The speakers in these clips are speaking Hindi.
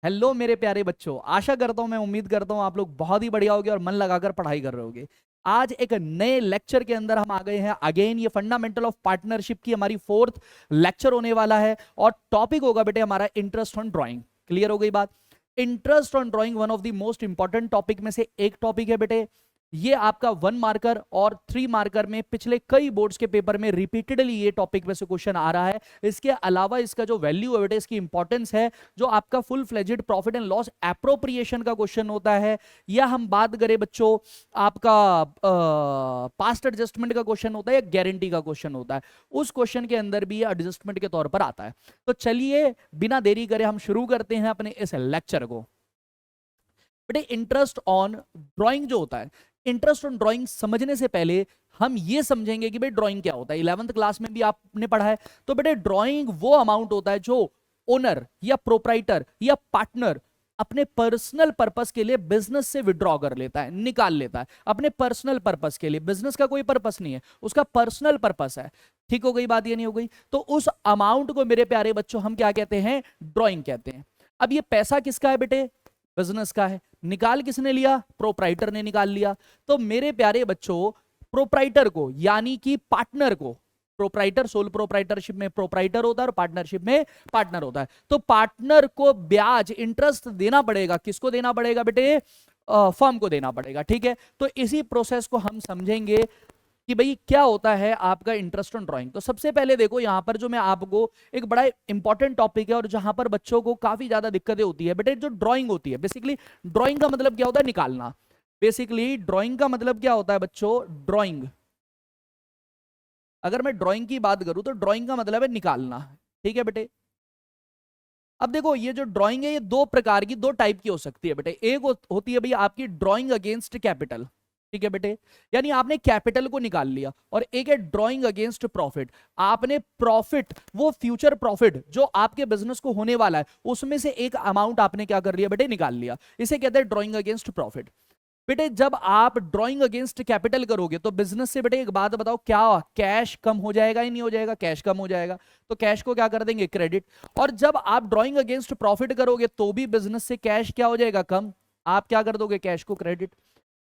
हेलो मेरे प्यारे बच्चों, आशा करता हूं, मैं उम्मीद करता हूं आप लोग बहुत ही बढ़िया होगे और मन लगाकर पढ़ाई कर रहे होगे। आज एक नए लेक्चर के अंदर हम आ गए हैं अगेन। ये फंडामेंटल ऑफ पार्टनरशिप की हमारी फोर्थ लेक्चर होने वाला है और टॉपिक होगा बेटे हमारा इंटरेस्ट ऑन ड्राइंग। क्लियर हो गई बात? Interest on drawing one of the most important topic में से एक टॉपिक है बेटे। ये आपका 1 मार्कर और 3 मार्कर में पिछले कई बोर्ड्स के पेपर में रिपीटेडली ये टॉपिक में से क्वेश्चन आ रहा है। इसके अलावा इसका जो वैल्यू है बेटे, इसकी इंपॉर्टेंस है, जो आपका full fledged profit and loss appropriation का क्वेश्चन होता है, या हम बात करें बच्चों आपका पास्ट एडजस्टमेंट का क्वेश्चन होता है या गारंटी का क्वेश्चन होता है, उस क्वेश्चन के अंदर भी ये एडजस्टमेंट के तौर पर आता है। तो चलिए बिना देरी करे हम शुरू करते हैं अपने इस लेक्चर को। बेटे इंटरेस्ट ऑन ड्राइंग जो होता है, इंटरेस्ट ऑन ड्राइंग समझने से पहले हम ये समझेंगे कि भाई ड्राइंग क्या होता है। 11th क्लास में भी आपने पढ़ा है। तो बेटे ड्राइंग वो अमाउंट होता है जो ओनर या प्रोप्राइटर या पार्टनर अपने पर्सनल पर्पस के लिए बिजनेस से विड्रॉ कर लेता है, निकाल लेता है अपने पर्सनल पर्पस के लिए। बिजनेस का कोई पर्पस नहीं है, उसका पर्सनल पर्पस है। ठीक हो गई बात? ये नहीं हो गई? तो उस अमाउंट को मेरे प्यारे बच्चों हम क्या कहते हैं? ड्राइंग कहते हैं। अब ये पैसा किसका है बेटे? बिजनेस का है। निकाल किसने लिया? प्रोप्राइटर ने निकाल लिया। तो मेरे प्यारे बच्चों प्रोप्राइटर को यानी कि पार्टनर को, प्रोप्राइटर सोल प्रोप्राइटरशिप में प्रोप्राइटर होता है और पार्टनरशिप में पार्टनर होता है, तो पार्टनर को ब्याज इंटरेस्ट देना पड़ेगा। किसको देना पड़ेगा बेटे? फर्म को देना पड़ेगा। ठीक है, तो इसी प्रोसेस को हम समझेंगे कि भाई क्या होता है आपका इंटरेस्ट ऑन ड्राइंग। तो सबसे पहले देखो यहां पर जो मैं आपको एक बड़ा इंपॉर्टेंट टॉपिक है और जहां पर बच्चों को काफी ज्यादा दिक्कतें होती है बेटे, जो ड्राइंग होती है। बेसिकली ड्राइंग का मतलब क्या होता है? निकालना। बेसिकली ड्राइंग का मतलब क्या होता है बच्चों? ड्राइंग, अगर मैं ड्राइंग की बात करूं तो ड्राइंग का मतलब है निकालना। ठीक है बेटे। अब देखो ये जो ड्राइंग है ये दो प्रकार की, दो टाइप की हो सकती है बेटे। एक होती है भाई आपकी ड्राइंग अगेंस्ट कैपिटल। ठीक है बेटे, यानी आपने कैपिटल को निकाल लिया। और एक है ड्राइंग अगेंस्ट प्रॉफिट। आपने प्रॉफिट, वो फ्यूचर प्रॉफिट जो आपके बिजनेस को होने वाला है, उसमें से एक अमाउंट आपने क्या कर लिया बेटे? निकाल लिया। इसे कहते हैं ड्राइंग अगेंस्ट प्रॉफिट। बेटे जब आप ड्राइंग अगेंस्ट कैपिटल करोगे तो बिजनेस से बेटे एक बात बताओ, क्या कैश कम हो जाएगा या नहीं हो जाएगा? कैश कम हो जाएगा, तो कैश को क्या कर देंगे? क्रेडिट। और जब आप ड्राइंग अगेंस्ट प्रॉफिट करोगे तो भी बिजनेस से कैश क्या हो जाएगा? कम। आप क्या कर दोगे? कैश को क्रेडिट।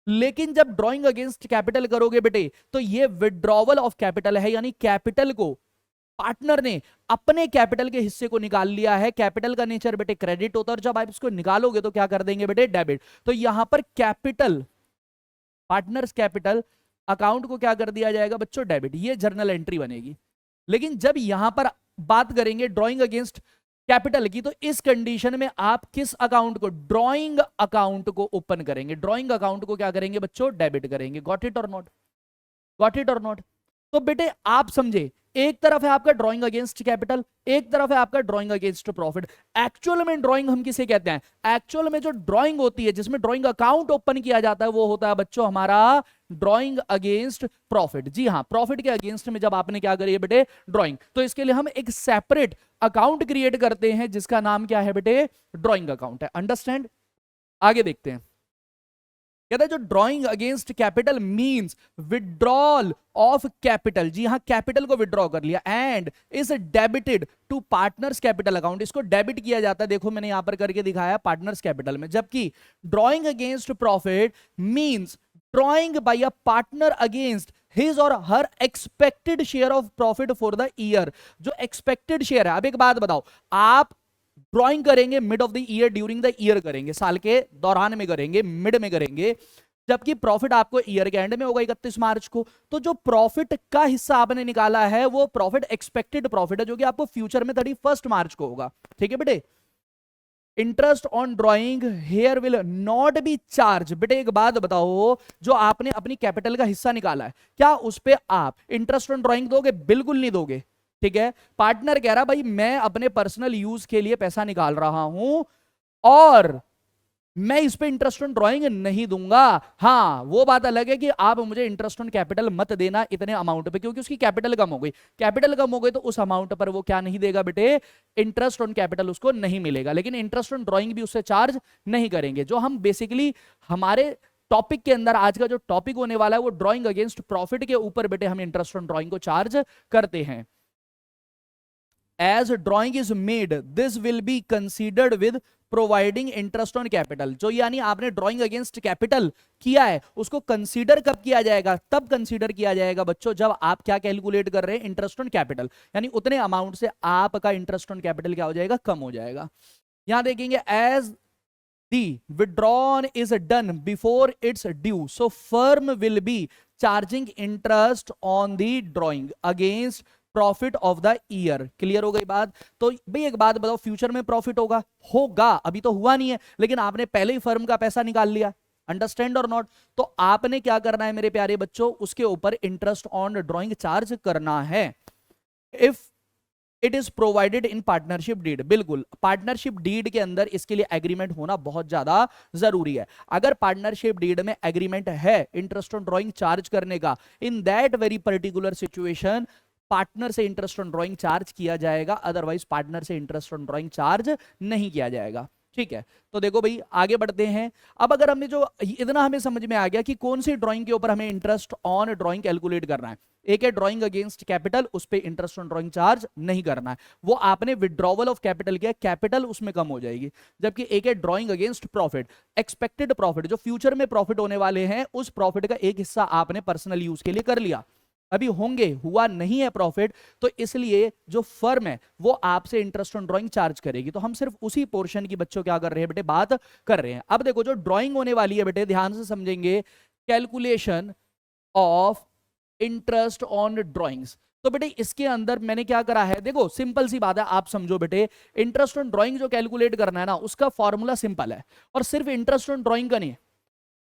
लेकिन जब ड्राइंग अगेंस्ट कैपिटल करोगे बेटे तो ये विड्रॉवल ऑफ कैपिटल है, यानी कैपिटल को पार्टनर ने अपने कैपिटल के हिस्से को निकाल लिया है। कैपिटल का नेचर बेटे क्रेडिट होता है, और जब आप इसको निकालोगे तो क्या कर देंगे बेटे? डेबिट। तो यहां पर कैपिटल, पार्टनर्स कैपिटल अकाउंट को क्या कर दिया जाएगा बच्चों? डेबिट। ये जर्नल एंट्री बनेगी। लेकिन जब यहां पर बात करेंगे ड्राइंग अगेंस्ट कैपिटल की, तो इस कंडीशन में आप किस अकाउंट को? ड्राइंग अकाउंट को ओपन करेंगे। ड्राइंग अकाउंट को क्या करेंगे बच्चों? डेबिट करेंगे। गॉट इट और नॉट? गॉट इट और नॉट? तो बेटे आप समझे, एक तरफ है आपका ड्राइंग अगेंस्ट कैपिटल, एक तरफ है आपका ड्राइंग अगेंस्ट प्रॉफिट। एक्चुअल में ड्राइंग हम किसे कहते हैं? एक्चुअल में जो ड्राइंग होती है जिसमें ड्राइंग अकाउंट ओपन किया जाता है वो होता है बच्चों हमारा ड्राइंग अगेंस्ट प्रॉफिट। जी हाँ, प्रॉफिट के अगेंस्ट में जब आपने क्या करी है बेटे? ड्राइंग। तो इसके लिए हम एक सेपरेट अकाउंट क्रिएट करते हैं जिसका नाम क्या है बेटे? ड्राइंग अकाउंट है। अंडरस्टैंड? आगे देखते हैं। कहता है जो drawing against capital means withdrawal of capital. जी हां, कैपिटल को विड्रॉ कर लिया and is debited to partners capital account. इसको डेबिट किया जाता है, देखो मैंने यहां पर करके दिखाया पार्टनर्स कैपिटल में। जबकि drawing against profit means drawing by a partner against his और her expected share of profit for the year. जो एक्सपेक्टेड शेयर है, अब एक बात बताओ, आप ड्राइंग करेंगे mid of the year, during the year करेंगे, साल के दौरान में करेंगे, मिड में करेंगे, जबकि प्रॉफिट आपको ईयर के एंड में होगा 31 मार्च को। तो जो प्रॉफिट का हिस्सा आपने निकाला है वो प्रॉफिट एक्सपेक्टेड प्रॉफिट है, जो कि आपको फ्यूचर में 31 मार्च को होगा। ठीक है बेटे। Interest on drawing here will not be charge. बेटे एक बात बताओ, जो आपने अपनी कैपिटल का हिस्सा निकाला है, क्या उस पर आप इंटरेस्ट ऑन ड्राइंग दोगे? बिल्कुल नहीं दोगे। ठीक है, पार्टनर कह रहा भाई मैं अपने पर्सनल यूज के लिए पैसा निकाल रहा हूं और मैं इस पे इंटरेस्ट ऑन ड्राइंग नहीं दूंगा। हाँ, वो बात अलग है कि आप मुझे इंटरेस्ट ऑन कैपिटल मत देना इतने अमाउंट पे, क्योंकि उसकी कैपिटल कम हो गई। कैपिटल कम हो गई तो उस अमाउंट पर वो क्या नहीं देगा बेटे? इंटरेस्ट ऑन कैपिटल उसको नहीं मिलेगा। लेकिन इंटरेस्ट ऑन ड्राइंग भी उससे चार्ज नहीं करेंगे। जो हम बेसिकली हमारे टॉपिक के अंदर आज का जो टॉपिक होने वाला है वो ड्राइंग अगेंस्ट प्रॉफिट के ऊपर बेटे हम इंटरेस्ट ऑन ड्राइंग को चार्ज करते हैं। As drawing is made this will be considered with providing interest on capital. जो यानी आपने ड्रॉइंग अगेंस्ट कैपिटल किया है उसको कंसीडर कब किया जाएगा, तब कंसीडर किया जाएगा बच्चों जब आप क्या कैलकुलेट कर रहे हैं, इंटरेस्ट ऑन कैपिटल, यानी उतने अमाउंट से आपका इंटरेस्ट ऑन कैपिटल क्या हो जाएगा, कम हो जाएगा। यहां देखेंगे as the withdrawn is done before it's due, so firm will be charging interest on the drawing against profit of the year. Clear हो गई बात। तो भाई एक बात बताओ, फ्यूचर में प्रॉफिट होगा अभी तो हुआ नहीं है, लेकिन आपने पहले ही फर्म का पैसा निकाल लिया, अंडरस्टैंड और नॉट। तो आपने क्या करना है मेरे प्यारे बच्चों, उसके ऊपर इंटरेस्ट ऑन ड्रॉइंग चार्ज करना है। If it is provided in partnership deed, बिल्कुल पार्टनरशिप डीड के अंदर इसके लिए एग्रीमेंट होना बहुत ज्यादा जरूरी है। अगर पार्टनरशिप डीड में एग्रीमेंट है इंटरेस्ट ऑन ड्रॉइंग चार्ज करने का, in that very particular situation partner से इंटरेस्ट ऑन ड्रॉइंग चार्ज किया जाएगा, अदरवाइज पार्टनर से इंटरेस्ट ऑन ड्रॉइंग चार्ज नहीं किया जाएगा। ठीक है, तो देखो भाई आगे बढ़ते हैं। अब अगर हमने जो इतना हमें समझ में आ गया कि कौन सी ड्राइंग के ऊपर हमें इंटरेस्ट ऑन ड्राइंग कैलकुलेट करना है। एक है ड्राइंग अगेंस्ट कैपिटल, उस पे इंटरेस्ट ऑन ड्राइंग चार्ज नहीं करना है, वो आपने विड्रॉवल ऑफ कैपिटल किया, कैपिटल उसमें कम हो जाएगी। जबकि एक है drawing against profit, expected profit, जो फ्यूचर में प्रॉफिट होने वाले हैं उस प्रॉफिट का एक हिस्सा आपने पर्सनल यूज के लिए कर लिया, अभी होंगे, हुआ नहीं है प्रॉफिट, तो इसलिए जो फर्म है वो आपसे इंटरेस्ट ऑन ड्राइंग चार्ज करेगी। तो हम सिर्फ उसी पोर्शन की बच्चों क्या कर रहे हैं बेटे, बात कर रहे हैं। अब देखो जो ड्राइंग होने वाली है बेटे, ध्यान से समझेंगे, calculation of interest on drawings. तो बेटे इसके अंदर मैंने क्या करा है, देखो सिंपल सी बात है, आप समझो बेटे, इंटरेस्ट ऑन ड्राइंग जो कैलकुलेट करना है ना, उसका फॉर्मूला सिंपल है, और सिर्फ इंटरेस्ट ऑन ड्राइंग का नहीं,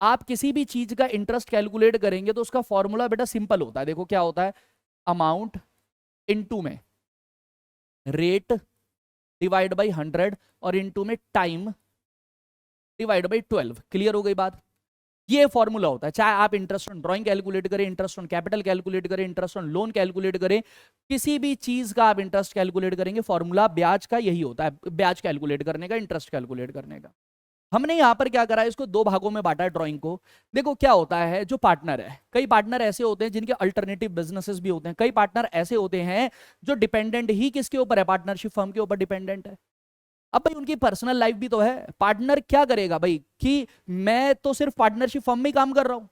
आप किसी भी चीज का इंटरेस्ट कैलकुलेट करेंगे तो उसका फॉर्मूला बेटा सिंपल होता है। देखो क्या होता है, अमाउंट इनटू में रेट डिवाइड बाई 100 और इनटू में टाइम डिवाइड बाई 12। क्लियर हो गई बात। ये फॉर्मूला होता है, चाहे आप इंटरेस्ट ऑन ड्राइंग कैलकुलेट करें, इंटरेस्ट ऑन कैपिटल कैलकुलेट करें, इंटरेस्ट ऑन लोन कैलकुलेट करें, किसी भी चीज का आप इंटरेस्ट कैलकुलेट करेंगे, फॉर्मूला ब्याज का यही होता है, ब्याज कैलकुलेट करने का, इंटरेस्ट कैलकुलेट करने का। हमने यहां पर क्या करा है, इसको दो भागों में बांटा है ड्राइंग को। देखो क्या होता है, जो पार्टनर है, कई पार्टनर ऐसे होते हैं जिनके अल्टरनेटिव बिजनेसेस भी होते हैं, कई पार्टनर ऐसे होते हैं जो डिपेंडेंट ही किसके ऊपर है, पार्टनरशिप फर्म के ऊपर डिपेंडेंट है। अब भाई उनकी पर्सनल लाइफ भी तो है। पार्टनर क्या करेगा भाई, कि मैं तो सिर्फ पार्टनरशिप फर्म में ही काम कर रहा हूं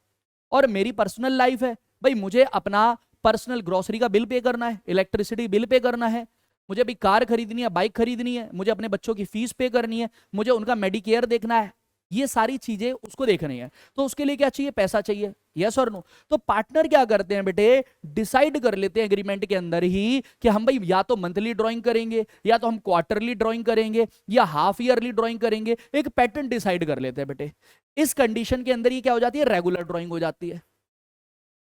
और मेरी पर्सनल लाइफ है, भाई मुझे अपना पर्सनल ग्रोसरी का बिल पे करना है, इलेक्ट्रिसिटी बिल पे करना है, मुझे अभी कार खरीदनी है, बाइक खरीदनी है, मुझे अपने बच्चों की फीस पे करनी है, मुझे उनका मेडिकेयर देखना है, ये सारी चीजें उसको देखनी है। तो उसके लिए क्या चाहिए, पैसा चाहिए, यस और नो। तो पार्टनर क्या करते हैं बेटे, डिसाइड कर लेते हैं एग्रीमेंट के अंदर ही कि हम भाई या तो मंथली ड्राइंग करेंगे, या तो हम क्वार्टरली ड्राइंग करेंगे, या हाफ ईयरली ड्राइंग करेंगे, एक पैटर्न डिसाइड कर लेते हैं बेटे। इस कंडीशन के अंदर ये क्या हो जाती है, रेगुलर ड्राइंग हो जाती है।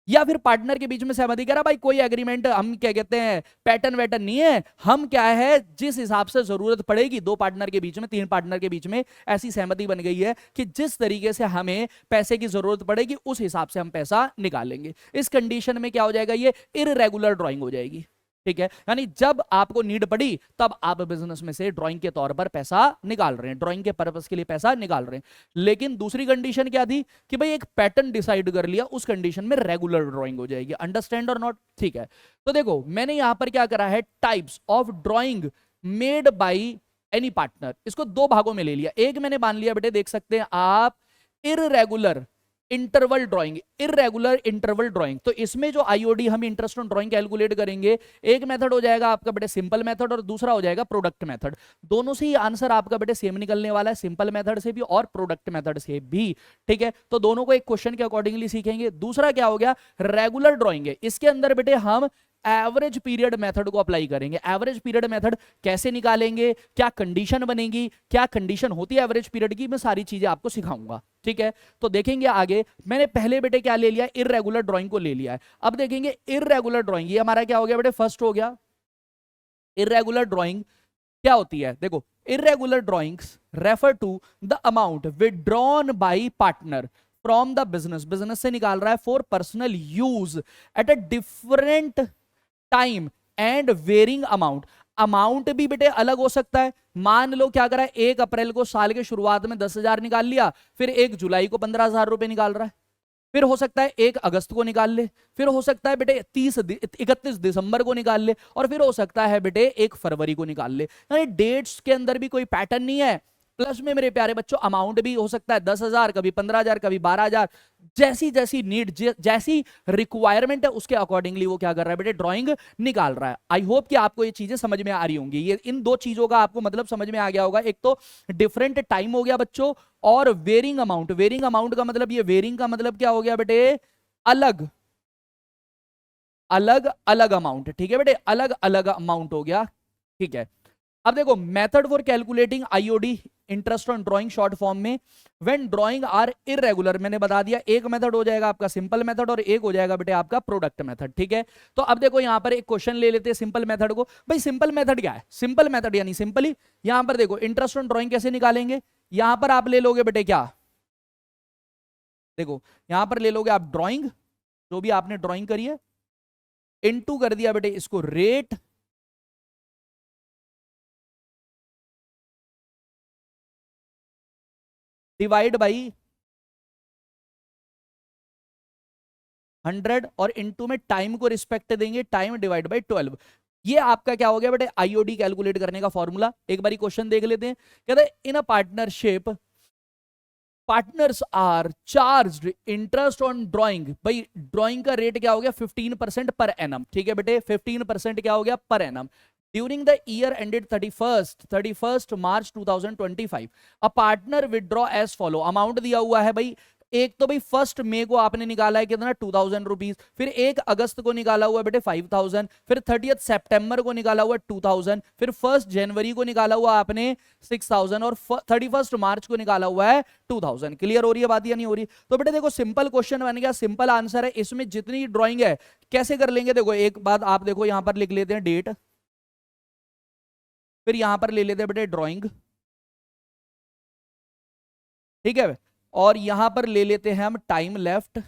या फिर पार्टनर के बीच में सहमति, कह रहा भाई कोई एग्रीमेंट, हम क्या कहते हैं पैटर्न वैटर्न नहीं है, हम क्या है जिस हिसाब से जरूरत पड़ेगी, दो पार्टनर के बीच में, तीन पार्टनर के बीच में ऐसी सहमति बन गई है कि जिस तरीके से हमें पैसे की जरूरत पड़ेगी उस हिसाब से हम पैसा निकालेंगे। इस कंडीशन में क्या हो जाएगा, ये इररेगुलर ड्राइंग हो जाएगी। ठीक है, यानी जब आपको नीड पड़ी तब आप बिजनेस में से ड्राइंग के तौर पर पैसा निकाल रहे हैं, ड्राइंग के पर्पस के लिए पैसा निकाल रहे हैं। लेकिन दूसरी कंडीशन क्या थी कि भाई एक पैटर्न डिसाइड कर लिया, उस कंडीशन में रेगुलर ड्राइंग हो जाएगी। अंडरस्टैंड और नॉट। ठीक है, तो देखो मैंने यहां पर क्या करा है, types of drawing made by any partner, इसको दो भागों में ले लिया। एक मैंने मान लिया बेटे, देख सकते हैं आप, irregular interval drawing, irregular interval drawing. तो इसमें जो आईओडी हम इंटरेस्ट ऑन ड्राइंग कैलकुलेट करेंगे, एक मेथड हो जाएगा आपका बेटे सिंपल मेथड और दूसरा हो जाएगा प्रोडक्ट मेथड। दोनों से ही आंसर आपका बेटे सेम निकलने वाला है, सिंपल मेथड से भी और प्रोडक्ट मेथड से भी। ठीक है, तो दोनों को एक क्वेश्चन के अकॉर्डिंगली सीखेंगे। दूसरा क्या हो गया, रेगुलर ड्राइंग है, इसके अंदर बेटे हम एवरेज पीरियड मेथड को अप्लाई करेंगे। एवरेज पीरियड मेथड कैसे निकालेंगे, क्या कंडीशन बनेगी, क्या कंडीशन होती है एवरेज पीरियड की, मैं सारी चीजें आपको सिखाऊंगा। ठीक है, तो देखेंगे आगे। मैंने पहले बेटे क्या ले लिया, इररेगुलर ड्राइंग को ले लिया है। अब देखेंगे इररेगुलर ड्राइंग, ये हमारा क्या हो गया बेटे, फर्स्ट हो गया। इररेगुलर ड्राइंग क्या होती है, देखो irregular drawings refer to the amount withdrawn by partner from the business, business से निकाल रहा है for personal use at a different time and varying amount. Amount भी बेटे अलग हो सकता है। मान लो क्या करा है, 1 अप्रैल को साल के शुरुआत में 10,000 निकाल लिया, फिर 1 जुलाई को 15,000 रुपए निकाल रहा है, फिर हो सकता है 1 अगस्त को निकाल ले, फिर हो सकता है बेटे 31 दिसंबर को निकाल ले, और फिर हो सकता है बेटे 1 फरवरी को निकाल ले। यानी डेट्स के अंदर भी कोई पैटर्न नहीं है। प्लस में मेरे प्यारे बच्चों अमाउंट भी हो सकता है 10,000, कभी 15,000, कभी 12,000, जैसी जैसी नीड, जैसी रिक्वायरमेंट है उसके अकॉर्डिंगली वो क्या कर रहा है बेटे, ड्राइंग निकाल रहा है। आई होप कि आपको ये चीजें समझ में आ रही होंगी। ये इन दो चीजों का आपको मतलब समझ में आ गया होगा। एक तो डिफरेंट टाइम हो गया बच्चों, और वेरिंग अमाउंट। वेरिंग अमाउंट का मतलब, ये वेरिंग का मतलब क्या हो गया बेटे, अलग अलग अलग अमाउंट। ठीक है बेटे, अलग अलग अमाउंट हो गया। ठीक है, अब देखो method for calculating IOD, interest on drawing short form में, व्हेन ड्राइंग आर इरेगुलर। मैंने बता दिया, एक मेथड हो जाएगा आपका सिंपल मेथड, और एक हो जाएगा बेटे आपका प्रोडक्ट मेथड। ठीक है, तो अब देखो यहां पर एक क्वेश्चन ले लेते हैं सिंपल मेथड को। भाई सिंपल मेथड क्या है? सिंपल मेथड यानी सिंपली यहां पर देखो इंटरेस्ट ऑन ड्राइंग कैसे निकालेंगे। यहां पर आप ले लोगे बेटे क्या, देखो यहां पर ले लोगे आप ड्राइंग, जो भी आपने ड्राइंग करी है, इनटू कर दिया बेटे इसको रेट, डिवाइड बाई 100, और इनटू में टाइम को रिस्पेक्ट देंगे, टाइम डिवाइड बाई 12। ये आपका क्या हो गया बेटे, आईओडी कैलकुलेट करने का फॉर्मूला। एक बारी क्वेश्चन देख लेते हैं। कहते हैं in a partnership partners are charged interest on drawing. भाई ड्राइंग का रेट क्या हो गया, 15% पर एनम। ठीक है बेटे, 15% क्या हो गया per annum. During the year ended 31st March 2025 a partner withdraw as follow. Amount दिया हुआ है भाई, एक तो भाई 1 मई को आपने निकाला है कितना, 2000 रुपीज, फिर 1 अगस्त को निकाला हुआ है बेटे 5000, फिर 30 सितंबर को निकाला हुआ 2000, फिर 1 जनवरी को निकाला हुआ आपने 6000, और 31 मार्च को निकाला हुआ है 2000। क्लियर हो रही है बात या नहीं हो रही? तो बेटे देखो सिंपल क्वेश्चन बन गया, सिंपल आंसर है। इसमें जितनी ड्राइंग है कैसे कर लेंगे, देखो एक बात आप देखो, यहां पर लिख लेते हैं डेट, फिर यहां पर ले लेते हैं बेटे ड्राइंग। ठीक है, और यहां पर ले लेते हैं हम टाइम लेफ्ट,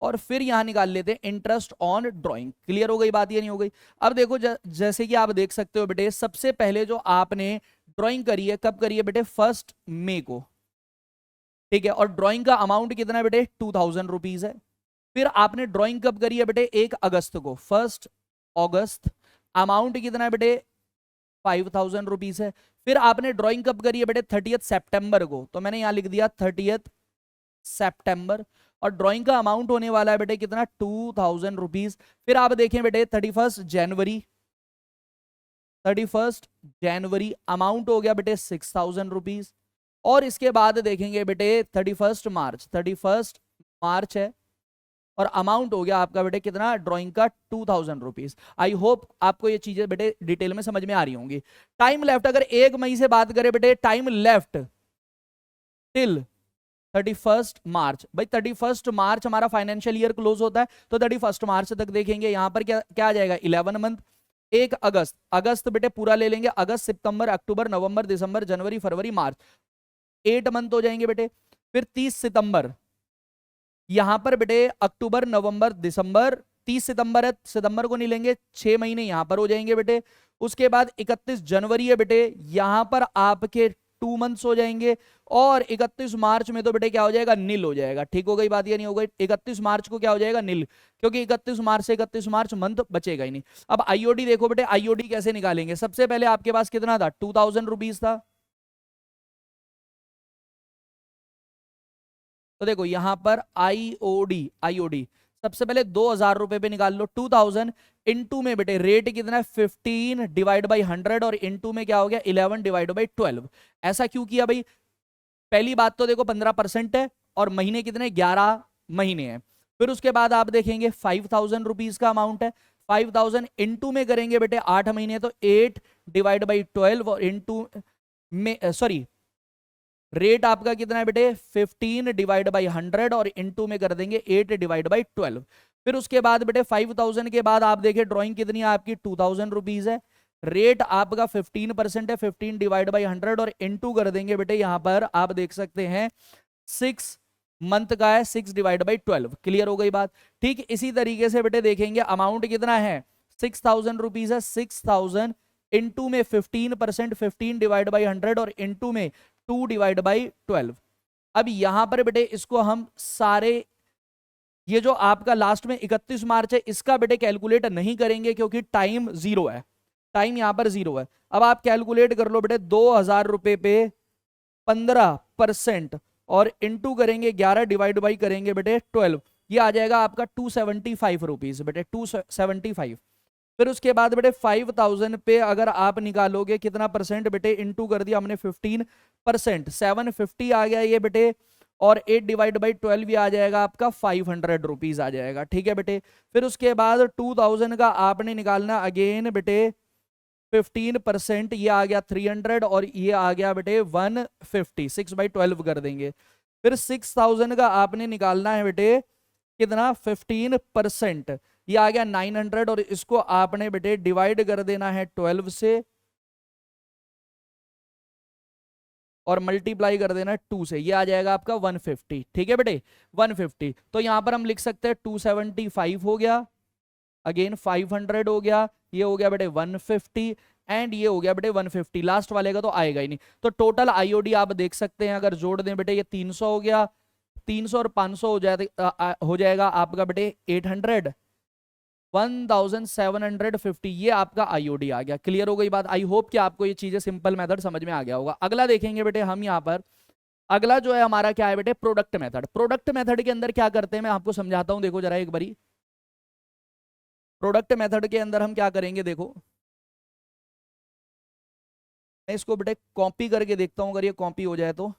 और फिर यहां निकाल लेते हैं इंटरेस्ट ऑन ड्राइंग। क्लियर हो गई बात या नहीं हो गई? अब देखो जैसे कि आप देख सकते हो बेटे, सबसे पहले जो आपने ड्राइंग करी है, कब करी है बेटे, 1 मई को। ठीक है, और ड्राइंग का अमाउंट कितना है बेटे, 2000 रुपीज है। फिर आपने ड्राइंग कब करी है बेटे, 1 अगस्त को, 1 अगस्त। अमाउंट कितना है बेटे, 5000 रुपीज है। फिर आपने ड्राइंग कब करी है बेटे, 30 सितंबर को, तो मैंने यहां लिख दिया 30 सितंबर, और ड्राइंग का अमाउंट होने वाला है बेटे कितना, 2000 रुपीज। फिर आप देखें बेटे 31 जनवरी, 31 जनवरी अमाउंट हो गया बेटे 6000 रुपीज। और इसके बाद देखेंगे बेटे 31 मार्च, 31 मार्च है, और अमाउंट हो गया आपका बेटे कितना, ड्राइंग का 2000 रुपीज। आई होप आपको ये चीजें बेटे डिटेल में समझ में आ रही होंगी। टाइम लेफ्ट, अगर 1 मई से बात करें बेटे, टाइम लेफ्ट टिल 31 मार्च। भाई 31 मार्च हमारा फाइनेंशियल ईयर क्लोज होता है, तो 31 मार्च तक देखेंगे। यहां पर क्या क्या आ जाएगा, 11 मंथ। 1 अगस्त, अगस्त बेटे पूरा ले लेंगे, अगस्त सितंबर अक्टूबर नवंबर दिसंबर जनवरी फरवरी मार्च, 8 मंथ हो जाएंगे बेटे। फिर 30 सितंबर, यहां पर बेटे अक्टूबर नवंबर दिसंबर, 30 सितंबर है, सितंबर को नहीं लेंगे, 6 महीने यहां पर हो जाएंगे बेटे। उसके बाद 31 जनवरी है बेटे, यहां पर आपके 2 मंथ्स हो जाएंगे, और 31 मार्च में तो बेटे क्या हो जाएगा, नील हो जाएगा। ठीक हो गई बात या नहीं हो गई? 31 मार्च को क्या हो जाएगा, नील, क्योंकि 31 मार्च से 31 मार्च मंथ बचेगा ही नहीं। अब आईओडी देखो बेटे, आईओडी कैसे निकालेंगे? सबसे पहले आपके पास कितना था, 2000 रुपीज था। तो देखो यहां पर आईओडी, आईओडी सबसे पहले 2000 रुपए पे निकाल लो। 2000 इनटू में बेटे रेट कितना है, 15 डिवाइड बाई 100, और इनटू में क्या हो गया, 11 डिवाइड बाई 12। ऐसा क्यों किया भाई? पहली बात तो देखो 15% है, और महीने कितने, 11 महीने हैं। फिर उसके बाद आप देखेंगे 5000 रुपीज का अमाउंट है। 5000 इनटू में करेंगे बेटे 8 महीने, तो 8 डिवाइड बाई 12, और इनटू में सॉरी रेट आपका कितना है बेटे, 15 डिवाइड बाई 100, और इनटू में कर देंगे 8 डिवाइड बाई 12। फिर उसके बाद बेटे 5000 के बाद आप देखिए ड्राइंग कितनी है आपकी, 2000 रुपीज है। रेट आपका 15% है, 15 डिवाइड बाई 100, और इनटू कर देंगे बेटे यहां पर आप देख सकते हैं 6 मंथ का है, 6 डिवाइड बाई 12। क्लियर हो गई बात? ठीक इसी तरीके से बेटे देखेंगे अमाउंट कितना है, 6000 रुपीज है। 6000 इनटू में 15%, 15 डिवाइड बाई 100, और इनटू में 2 डिवाइड बाई 12। अब यहां पर बेटे इसको हम सारे, ये जो आपका लास्ट में 31 मार्च है इसका बेटे कैलकुलेट नहीं करेंगे क्योंकि टाइम जीरो है, टाइम यहां पर जीरो है। अब आप कैलकुलेट कर लो बेटे, 2,000 रुपए पे 15% और इनटू करेंगे 11 डिवाइड बाई करेंगे बेटे 12, ये आ जाएगा आपका 275 रुपीज बेटे, 275। फिर उसके बाद बेटे 5,000 पे अगर आप निकालोगे कितना परसेंट बेटे, इनटू कर दिया हमने 15%, 750 आ गया ये बेटे, और 8 डिवाइड बाई 12 ये आ जाएगा आपका 500 रुपीज आ जाएगा, ठीक है बेटे। फिर उसके बाद 2,000 का आपने निकालना अगेन बेटे 15%, ये आ गया 300 और ये आ गया बेटे 150, 6/12 कर देंगे। फिर 6,000 का आपने निकालना है बेटे कितना, 15%, ये आ गया 900 और इसको आपने बेटे डिवाइड कर देना है 12 से और मल्टीप्लाई कर देना 2 से, ये आ जाएगा आपका 150, ठीक है बेटे 150। तो यहां पर हम लिख सकते हैं 275 हो गया, अगेन 500 हो गया, ये हो गया बेटे 150 एंड ये हो गया बेटे 150, लास्ट वाले का तो आएगा ही नहीं। तो टोटल आईओडी आप देख सकते हैं, अगर जोड़ दें बेटे ये 300 हो गया, 300 और 500 हो जाएगा आपका बेटे 800, 1750, ये आपका आईओडी आ गया। क्लियर हो गई बात? आई होप कि आपको ये चीजें सिंपल मेथड समझ में आ गया होगा। अगला देखेंगे बेटे हम यहाँ पर, अगला जो है हमारा क्या है बेटे, प्रोडक्ट मेथड। प्रोडक्ट मेथड के अंदर क्या करते हैं मैं आपको समझाता हूं, देखो जरा एक बारी। प्रोडक्ट मेथड के अंदर हम क्या करेंगे, देखो मैं इसको बेटे कॉपी करके देखता हूं, अगर ये कॉपी हो जाए तो,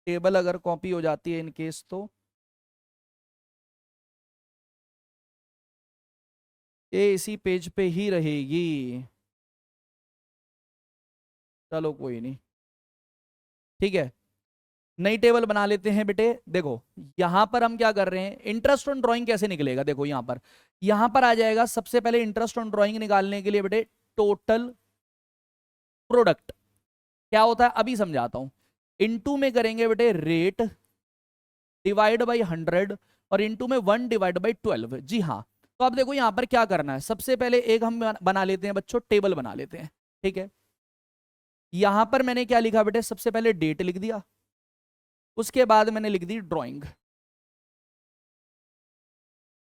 टेबल अगर कॉपी हो जाती है इन केस तो ये इसी पेज पे ही रहेगी। चलो कोई नहीं, ठीक है, नई टेबल बना लेते हैं बेटे। देखो यहां पर हम क्या कर रहे हैं, इंटरेस्ट ऑन ड्राइंग कैसे निकलेगा, देखो यहां पर आ जाएगा सबसे पहले इंटरेस्ट ऑन ड्राइंग निकालने के लिए बेटे टोटल प्रोडक्ट क्या होता है अभी समझाता हूं। इनटू में करेंगे बेटे रेट डिवाइड बाई 100 और इनटू में 1 डिवाइड बाई 12, जी हाँ। तो अब देखो यहां पर क्या करना है, सबसे पहले एक हम बना लेते हैं बच्चों, टेबल बना लेते हैं, ठीक है। यहां पर मैंने क्या लिखा बेटे, सबसे पहले डेट लिख दिया, उसके बाद मैंने लिख दी ड्राइंग,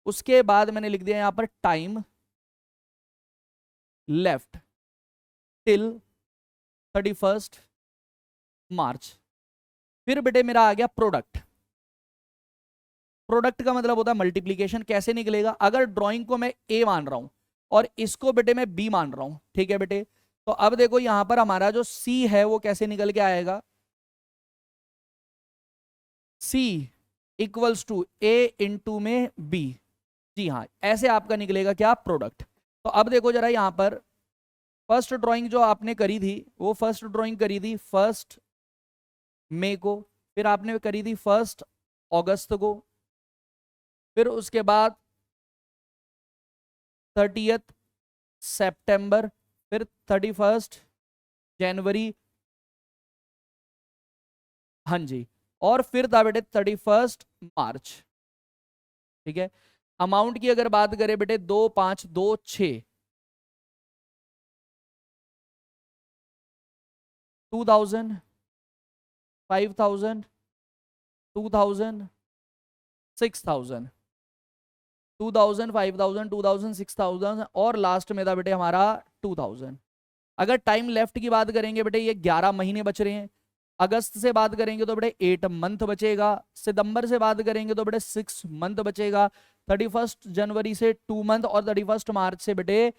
उसके बाद मैंने लिख दिया यहां पर टाइम लेफ्ट टिल 31 मार्च। फिर बेटे मेरा आ गया प्रोडक्ट। प्रोडक्ट का मतलब होता है मल्टीप्लीकेशन। कैसे निकलेगा, अगर ड्राइंग को मैं ए मान रहा हूं और इसको बेटे मैं बी मान रहा हूं, ठीक है बेटे। तो अब देखो यहां पर हमारा जो सी है वो कैसे निकल के आएगा, सी इक्वल्स टू ए इंटू में बी, जी हाँ, ऐसे आपका निकलेगा क्या, प्रोडक्ट। तो अब देखो जरा यहां पर फर्स्ट ड्राइंग जो आपने करी थी, वो फर्स्ट ड्राइंग करी थी 1 मई को, फिर आपने करी थी 1 अगस्त को, फिर उसके बाद 30 सितंबर, फिर 31 जनवरी, हाँ जी, और फिर था बेटे 31 मार्च, ठीक है। अमाउंट की अगर बात करें बेटे 2,526, 2,000, 5,000, 2,000, 6,000, 2,000, 5,000, 2,000, 6,000 और लास्ट में था बेटे हमारा 2,000। अगर टाइम लेफ्ट की बात करेंगे बेटे, ये 11 महीने बच रहे हैं। अगस्त से बात करेंगे तो बेटे 8 मंथ बचेगा। सितंबर से बात करेंगे तो बेटे 6 मंथ बचेगा। 31 जनवरी से 2 मंथ और 31 मार्च से बेटे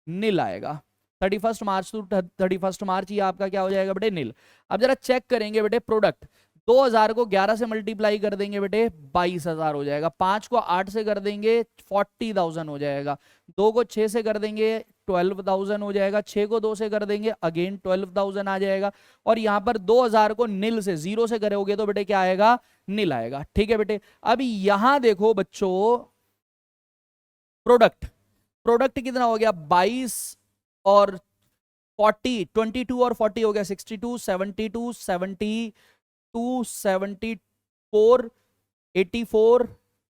नील आएगा। 31 मार्च टू 31 मार्च ये आपका क्या हो जाएगा बेटे, नील। अब जरा चेक करेंगे बेटे प्रोडक्ट, 2,000 को 11 से मल्टीप्लाई कर देंगे बेटे 22,000 हो जाएगा। 5 को 8 से कर देंगे 40,000 हो जाएगा। 2 को 6 से कर देंगे 12,000 हो जाएगा। 6 को 2 से कर देंगे अगेन 12,000 आ जाएगा। और यहाँ पर 2,000 को नील से, जीरो से करोगे तो बेटे क्या आएगा, नील आएगा, ठीक है बेटे। अब यहां देखो बच्चों प्रोडक्ट, प्रोडक्ट कितना हो गया 22 और 40, 22 और 40 हो गया 62, 72, 72, 74, 84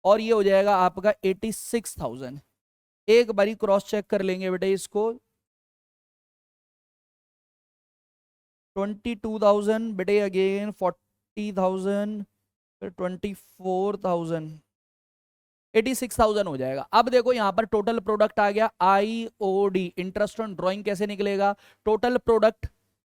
और ये हो जाएगा आपका 86,000। एक बारी क्रॉस चेक कर लेंगे बेटे इसको, 22,000 बेटे, अगेन 40,000, फिर 24,000, 86,000 हो जाएगा। अब देखो यहाँ पर टोटल प्रोडक्ट आ गया IOD, इंटरेस्ट ऑन ड्राइंग कैसे निकलेगा? टोटल प्रोडक्ट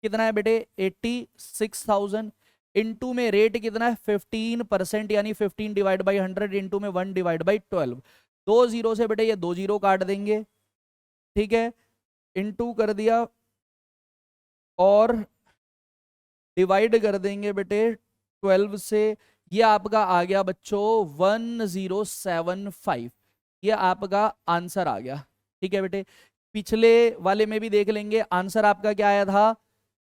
कितना है बेटे? 86,000, इनटू में रेट कितना है? 15%, यानी 15 डिवाइड बाई 100 इंटू में 1 डिवाइड बाई 12। 2 जीरो से बेटे ये 2 जीरो काट देंगे, ठीक है, इनटू कर दिया और डिवाइड कर देंगे बेटे 12 से। ये आपका आ गया बच्चों 1075, ये आपका आंसर आ गया, ठीक है बेटे। पिछले वाले में भी देख लेंगे, आंसर आपका क्या आया था?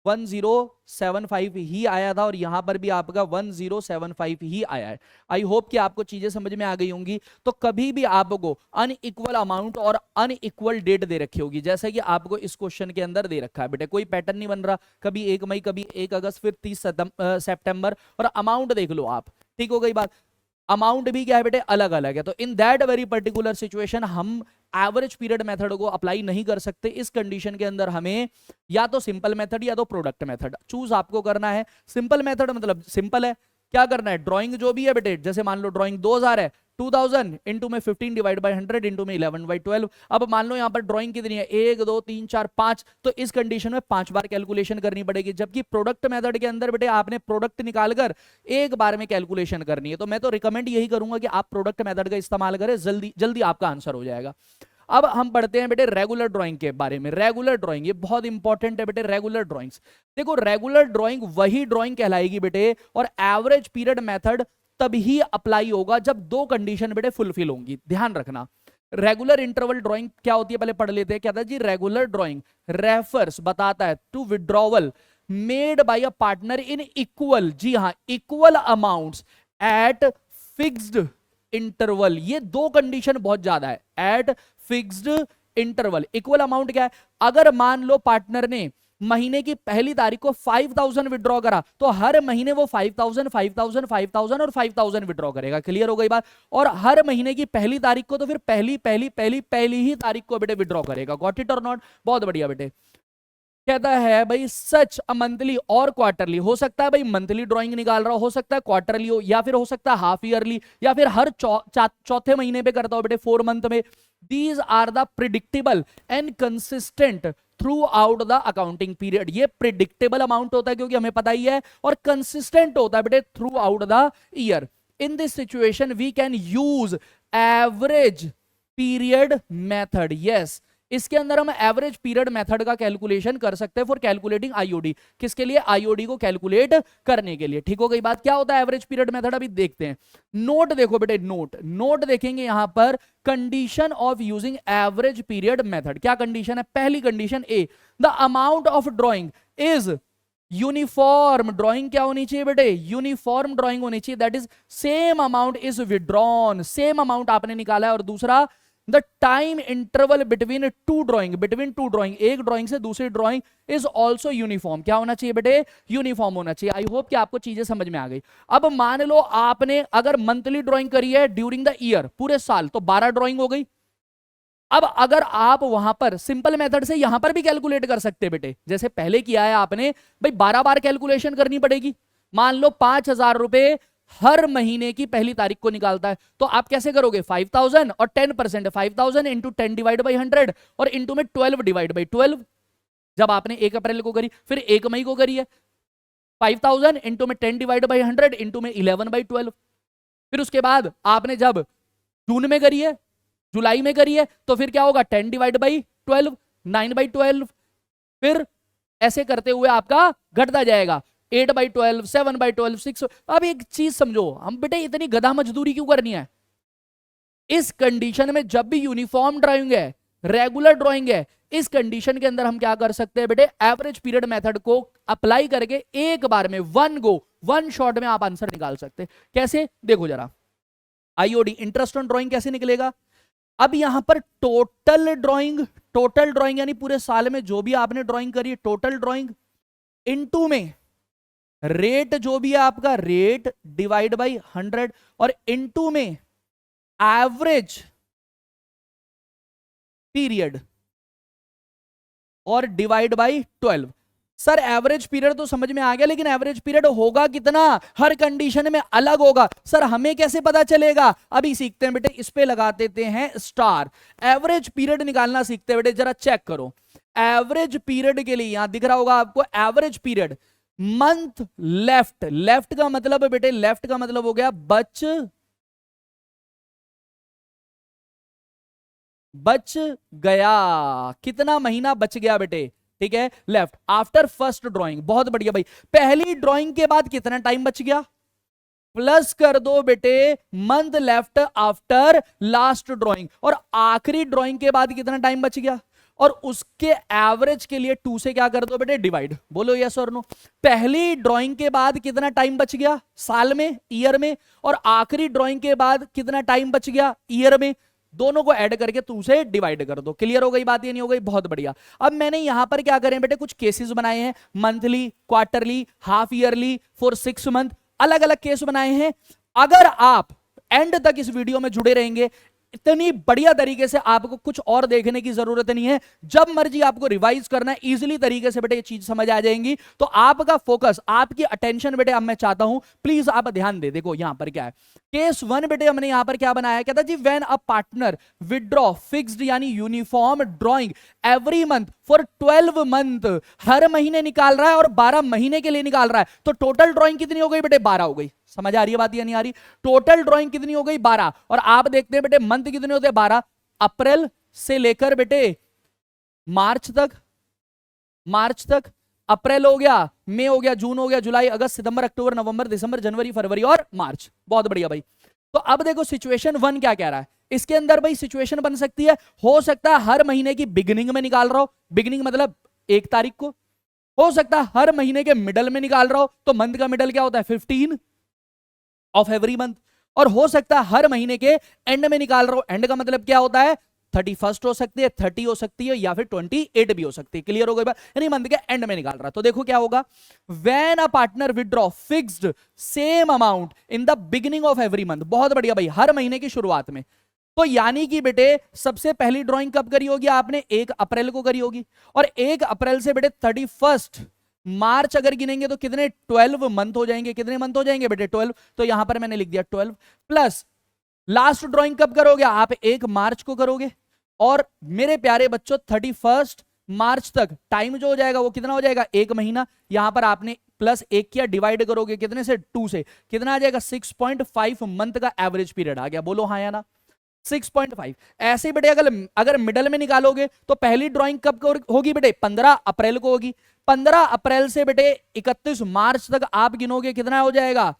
1075 ही आया था, और यहां पर भी आपका 1075 ही आया है। आई होप कि आपको चीजें समझ में आ गई होंगी। तो कभी भी आपको अनइक्वल अमाउंट और अनइक्वल डेट दे रखी होगी, जैसे कि आपको इस क्वेश्चन के अंदर दे रखा है बेटे, कोई पैटर्न नहीं बन रहा, कभी 1 मई, कभी 1 अगस्त, फिर 30 सितंबर, और अमाउंट देख लो आप, ठीक हो गई बात। अमाउंट भी क्या है बेटे? अलग अलग है। तो in that very particular situation हम एवरेज पीरियड मेथड को अप्लाई नहीं कर सकते। इस कंडीशन के अंदर हमें या तो सिंपल मेथड या तो प्रोडक्ट मेथड चूज आपको करना है। सिंपल मेथड मतलब सिंपल है, क्या करना है? ड्राइंग जो भी है बेटे, जैसे मान लो ड्राइंग 2000 है, 2000 इंटू में 15 डिवाइड बाई 100 इंटू में 11 बाई 12। अब मान लो यहां पर ड्राइंग कितनी है? 1 2 3 4 5, तो इस कंडीशन में 5 बार कैलकुलेशन करनी पड़ेगी। जबकि प्रोडक्ट मेथड के अंदर बेटे आपने प्रोडक्ट निकालकर एक बार में कैलकुलेशन करनी है। तो मैं तो रिकमेंड यही करूंगा कि आप प्रोडक्ट मेथड का इस्तेमाल करें, जल्दी जल्दी आपका आंसर हो जाएगा। अब हम पढ़ते हैं बेटे रेगुलर ड्राइंग के बारे में। रेगुलर ड्राइंग ये बहुत इंपॉर्टेंट है बेटे। रेगुलर ड्राइंग्स देखो, रेगुलर ड्राइंग वही ड्राइंग कहलाएगी बेटे, और एवरेज पीरियड मेथड तभी अप्लाई होगा जब दो कंडीशन बेटे फुलफिल होंगी, ध्यान रखना। रेगुलर इंटरवल ड्राइंग क्या होती है पहले पढ़ लेते हैं। क्या था जी? रेगुलर ड्राइंग रेफर्स, बताता है to withdrawal made by a partner in equal, जी हां, equal amounts at fixed interval. ये दो कंडीशन बहुत ज्यादा है, at fixed interval. Equal amount क्या है? अगर मान लो पार्टनर ने महीने की पहली तारीख को 5000 विड्रॉ करा, तो हर महीने वो 5000 5000 5000 और 5000 विड्रॉ करेगा। क्लियर हो गई बात? और हर महीने की पहली तारीख को तो फिर पहली ही तारीख को बेटे विड्रॉ करेगा। गॉट इट और नॉट? बहुत बढ़िया बेटे। कहता है भाई सच अ मंथली और क्वार्टरली, हो सकता है भाई मंथली ड्राइंग निकाल रहा हो सकता है क्वार्टरली हो, या फिर हो सकता है हाफ ईयरली, या फिर हर चौथे महीने पे करता हो बेटे, 4 मंथ में। These are the predictable and consistent throughout the accounting period. ये प्रिडिक्टेबल अमाउंट होता है क्योंकि हमें पता ही है, और कंसिस्टेंट होता है बेटे throughout the year. In this situation we can use average period method. Yes, इसके अंदर हम एवरेज पीरियड मेथड का कैलकुलेशन कर सकते हैं फॉर कैलकुलेटिंग आईओडी। किसके लिए? आईओडी को कैलकुलेट करने के लिए। ठीक हो गई बात? क्या होता है एवरेज पीरियड मेथड? अभी देखते हैं। नोट देखो बेटे, नोट देखेंगे यहां पर, condition of using average period method. क्या कंडीशन है? पहली condition A, the amount of drawing is uniform. Drawing क्या होनी चाहिए बेटे? यूनिफॉर्म ड्राइंग होनी चाहिए। That is same amount is withdrawn, same amount आपने निकाला है। और दूसरा, the time interval between two drawing, एक ड्राइंग से दूसरी ड्राइंग इज ऑल्सो यूनिफॉर्म। क्या होना चाहिए बेटे? यूनिफॉर्म होना चाहिए। आई होप कि आपको चीजें समझ में आ गई। अब मान लो आपने अगर मंथली ड्राइंग करी है ड्यूरिंग द ईयर, पूरे साल, तो 12 ड्राइंग हो गई। अब अगर आप वहां पर सिंपल मेथड से यहां पर भी कैलकुलेट कर सकते हैं बेटे, जैसे पहले किया है आपने, भाई 12 बार कैलकुलेशन करनी पड़ेगी। मान लो 5000 रुपए हर महीने की पहली तारीख को निकालता है, तो आप कैसे करोगे? 5000 और 10%, 5000 इंटू 10 डिवाइड बाई 100 और इंटू में 12 डिवाइड बाई 12। जब आपने 1 अप्रैल को करी, फिर 1 मई को करी है, 5000 इंटू में 10 डिवाइड बाई 100 इंटू में 11 बाई 12। फिर उसके बाद आपने जब जून में करी है, जुलाई में करी है, तो फिर क्या होगा? 10 डिवाइड बाई 12, 9 बाई 12। फिर ऐसे करते हुए आपका घटता जाएगा, 8 बाई 12, 7 बाई 12, 6। अब एक चीज समझो, हम बेटे इतनी गधा मजदूरी क्यों करनी है? इस कंडीशन में जब भी यूनिफॉर्म ड्राइंग है, रेगुलर ड्राइंग है, इस कंडीशन के अंदर हम क्या कर सकते हैं बेटे? एवरेज पीरियड मेथड को अप्लाई करके एक बार में वन शॉट में आप आंसर निकाल सकते हैं। कैसे? देखो जरा, आईओडी इंटरेस्ट ऑन ड्राइंग कैसे निकलेगा? अब यहां पर टोटल ड्राइंग यानी पूरे साल में जो भी आपने ड्राइंग करी है, टोटल ड्राइंग, इनटू में रेट जो भी है आपका, रेट डिवाइड बाई 100 और इनटू में एवरेज पीरियड और divide by 12। Sir average period तो समझ में आ गया, लेकिन एवरेज पीरियड होगा कितना, हर कंडीशन में अलग होगा। सर हमें कैसे पता चलेगा, अभी सीखते हैं बेटे, इस पे लगा देते हैं स्टार। एवरेज पीरियड निकालना सीखते हैं बेटे, जरा चेक करो। एवरेज पीरियड के लिए यहां दिख रहा होगा आपको average period, month left, left का मतलब बेटे, लेफ्ट का मतलब हो गया बच गया, कितना महीना बच गया बेटे, ठीक है, लेफ्ट आफ्टर फर्स्ट ड्राइंग। बहुत बढ़िया भाई, पहली ड्राइंग के बाद कितना टाइम बच गया, प्लस कर दो बेटे month left after last drawing, और आखिरी ड्राइंग के बाद कितना टाइम बच गया, और उसके एवरेज के लिए 2 से क्या कर दो बेटे, डिवाइड। बोलो यस और नो। पहली ड्राइंग के बाद कितना टाइम बच गया साल में, ईयर में, और आखिरी ड्राइंग के बाद कितना टाइम बच गया ईयर में, दोनों को ऐड करके 2 से डिवाइड कर दो। क्लियर हो गई बात, ये नहीं हो गई, बहुत बढ़िया। अब मैंने यहां पर क्या करें बेटे, कुछ केसेस बनाए हैं, monthly, quarterly, half yearly, for 6 month, अलग अलग केस बनाए हैं। अगर आप एंड तक इस वीडियो में जुड़े रहेंगे, इतनी बढ़िया तरीके से, आपको कुछ और देखने की जरूरत नहीं है, जब मर्जी आपको रिवाइज करना है, इजीली तरीके से बेटे ये चीज समझ आ जाएंगी। तो आपका फोकस, आपकी अटेंशन बेटे, अब मैं चाहता हूं प्लीज आप ध्यान दे। देखो यहां पर क्या है, केस 1 बेटे, हमने यहां पर क्या बनाया, कहता जी when a partner withdraw fixed यानी uniform drawing every month for 12 month, हर महीने निकाल रहा है और 12 महीने के लिए निकाल रहा है, तो टोटल ड्रॉइंग कितनी हो गई बेटे, 12 हो गई। समझ आ रही है बात या नहीं आ रही, टोटल ड्रॉइंग कितनी हो गई, 12। और आप देखते हैं बेटे मंथ कितने होते हैं, 12, अप्रैल से लेकर बेटे मार्च तक, अप्रैल हो गया, मई हो गया, जून हो गया, जुलाई, अगस्त, सितंबर, अक्टूबर, नवंबर, दिसंबर, जनवरी, फरवरी और मार्च। बहुत बढ़िया भाई। तो अब देखो सिचुएशन 1 क्या कह रहा है, इसके अंदर भाई सिचुएशन बन सकती है, हो सकता है हर महीने की बिगिनिंग में निकाल रहा हो, बिगिनिंग मतलब 1 तारीख को, हो सकता है हर महीने के मिडल में निकाल रहा हो, तो मंथ का मिडल क्या होता है, 15 ऑफ एवरी मंथ, और हो सकता है हर महीने के एंड में निकाल रहा हो, एंड का मतलब क्या होता है, 31 हो सकती है, 30 हो सकती है, या फिर 28 भी हो सकती है। क्लियर हो गई बात, यानी मंथ के एंड में निकाल रहा है। तो देखो क्या होगा, when a partner withdraw fixed same amount in the beginning of every month. बहुत बढ़िया भाई, हर महीने की शुरुआत में, तो यानी कि बेटे सबसे पहली ड्राइंग कब करी होगी आपने, 1 अप्रैल को करी होगी, और 1 अप्रैल से बेटे 31 मार्च अगर गिनेंगे तो कितने, 12 मंथ हो जाएंगे। कितने मंथ हो जाएंगे बेटे, 12। तो यहां पर मैंने लिख दिया 12, प्लस लास्ट ड्राइंग कब करोगे आप, 1 मार्च को करोगे, और मेरे प्यारे बच्चों 31 मार्च तक टाइम जो हो जाएगा वो कितना हो जाएगा, 1 महीना। यहां पर आपने प्लस 1 किया, डिवाइड करोगे कितने से, 2 से, कितना आ जाएगा, 6.5 मंथ का एवरेज पीरियड आ गया। बोलो हाँ या ना, 6.5। ऐसे ही बेटे अगर मिडल में निकालोगे तो पहली ड्राइंग कब होगी बेटे, 15 अप्रैल को होगी। 15 अप्रैल से बेटे 31 मार्च तक आप गिनोगे, कितना हो जाएगा,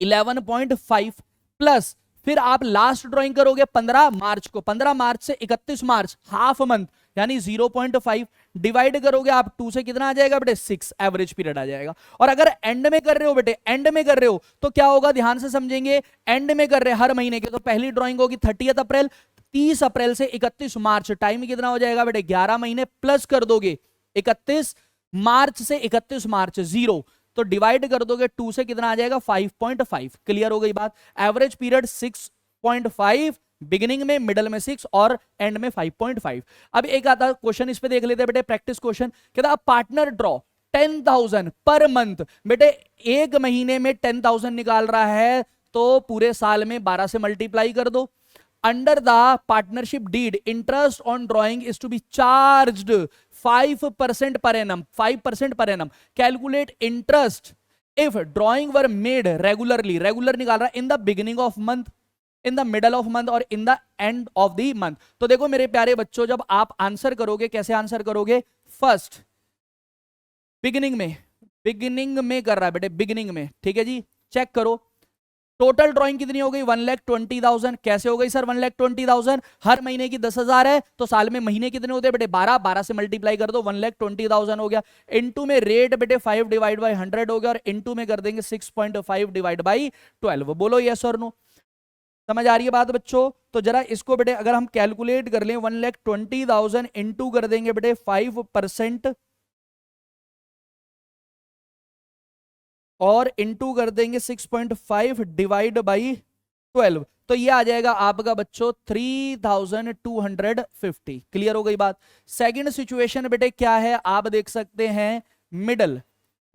11.5, प्लस फिर आप लास्ट ड्राइंग करोगे 15 मार्च को, 15 मार्च से 31 मार्च, हाफ मंथ यानी 0.5, डिवाइड करोगे आप 2 से, कितना आ जाएगा बेटे, 6 एवरेज पीरियड आ जाएगा। और अगर एंड में कर रहे हो बेटे, एंड में कर रहे हो तो क्या होगा, ध्यान से समझेंगे, एंड में कर रहे हैं हर महीने के, तो पहली ड्राइंग होगी 30 अप्रैल, 30 अप्रैल से 31 मार्च, टाइम कितना हो जाएगा बेटे, 11 महीने, प्लस कर दोगे 31 मार्च से 31 मार्च, 0, तो डिवाइड कर दोगे 2 से, कितना आ जाएगा, 5.5। क्लियर हो गई बात, एवरेज पीरियड 6.5, बिगिनिंग में, मिडल में 6 और एंड में 5.5। अब एक आता क्वेश्चन इस पे देख लेते हैं बेटे, प्रैक्टिस क्वेश्चन, कहता पार्टनर ड्रॉ 10,000 पर मंथ। बेटे एक महीने में 10,000 निकाल रहा है, तो पूरे साल में 12 से मल्टीप्लाई कर दो। Under the partnership deed interest on drawing is to be charged 5% per annum, 5% per annum. Calculate interest if drawing were made regularly, regular निकाल रहा है, in the beginning of month, in the middle of month और in the end of the month। तो देखो मेरे प्यारे बच्चों, जब आप आंसर करोगे, कैसे आंसर करोगे, फर्स्ट बिगिनिंग में कर रहा है बेटे, बिगिनिंग में, ठीक है जी, चेक करो टोटल ड्राइंग कितनी हो गई, 1,20,000। कैसे हो गई सर 1,20,000, हर महीने की 10,000 है, तो साल में महीने कितने होते हैं बेटे, 12, 12 से मल्टीप्लाई कर दो, 1,20,000 हो गया। इनटू में रेट बेटे 5 डिवाइड बाई 100 हो गया, और इनटू में कर देंगे 6.5 डिवाइड बाई 12। बोलो यस और नो, समझ आ रही है बात बच्चों। तो जरा इसको बेटे अगर हम कैलकुलेट कर लें, 1,20,000 इंटू कर देंगे बेटे 5% और इंटू कर देंगे 6.5 डिवाइड बाई 12, तो ये आ जाएगा आपका बच्चों 3250। क्लियर हो गई बात। सेकंड सिचुएशन बेटे क्या है, आप देख सकते हैं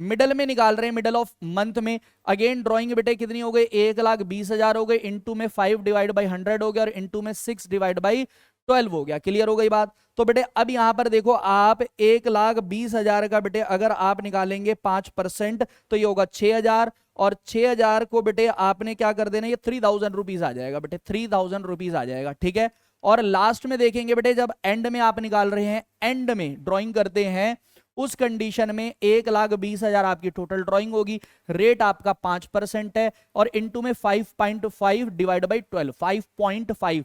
मिडल में निकाल रहे हैं, मिडल ऑफ मंथ में। अगेन ड्राइंग बेटे कितनी हो गई, 1,20,000 हो गई, इंटू में 5 डिवाइड बाई 100 हो गया, और इंटू में 6 डिवाइड बाई 12 हो गया। क्लियर हो गई बात। तो बेटे अब यहां पर देखो, आप 1,20,000 का बेटे अगर आप निकालेंगे 5%, तो ये होगा 6,000, और 6,000 को बेटे आपने क्या कर देना, ये 3,000 रुपीज आ जाएगा बेटे, 3,000 रुपीज आ जाएगा। ठीक है। और लास्ट में देखेंगे बेटे, जब एंड में आप निकाल रहे हैं, एंड में ड्रॉइंग करते हैं, उस कंडीशन में 1,20,000 आपकी टोटल ड्राइंग होगी, रेट आपका 5% है, और इंटू में 5.5 divide by 12, 5.5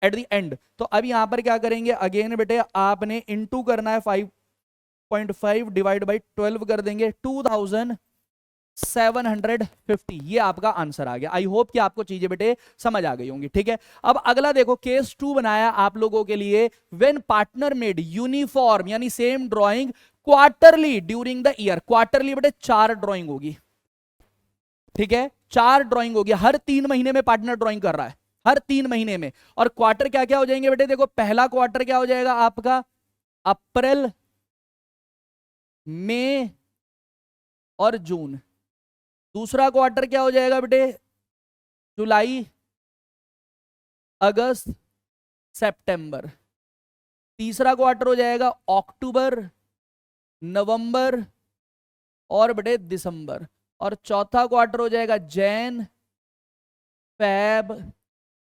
eight the and. तो अब यहां पर क्या करेंगे, अगेन बेटे आपने इंटू करना है, 5.5 डिवाइड बाई 12 कर देंगे, 2,750। ये आपका आंसर आ गया। आई होप कि आपको चीजें बेटे समझ आ गई होंगी। ठीक है। अब अगला देखो, केस 2 बनाया आप लोगों के लिए, व्हेन पार्टनर मेड यूनिफॉर्म यानी same drawing quarterly during the year. Quarterly बेटे 4 ड्राइंग होगी। ठीक है, 4 ड्राइंग होगी, हर 3 महीने में पार्टनर ड्राइंग कर रहा है, हर 3 महीने में। और क्वार्टर क्या क्या हो जाएंगे बेटे, देखो पहला क्वार्टर क्या हो जाएगा आपका, अप्रैल, मई और जून। दूसरा क्वार्टर क्या हो जाएगा बेटे, जुलाई, अगस्त, सितंबर। तीसरा क्वार्टर हो जाएगा अक्टूबर, नवंबर और बेटे दिसंबर। और चौथा क्वार्टर हो जाएगा जैन, फेब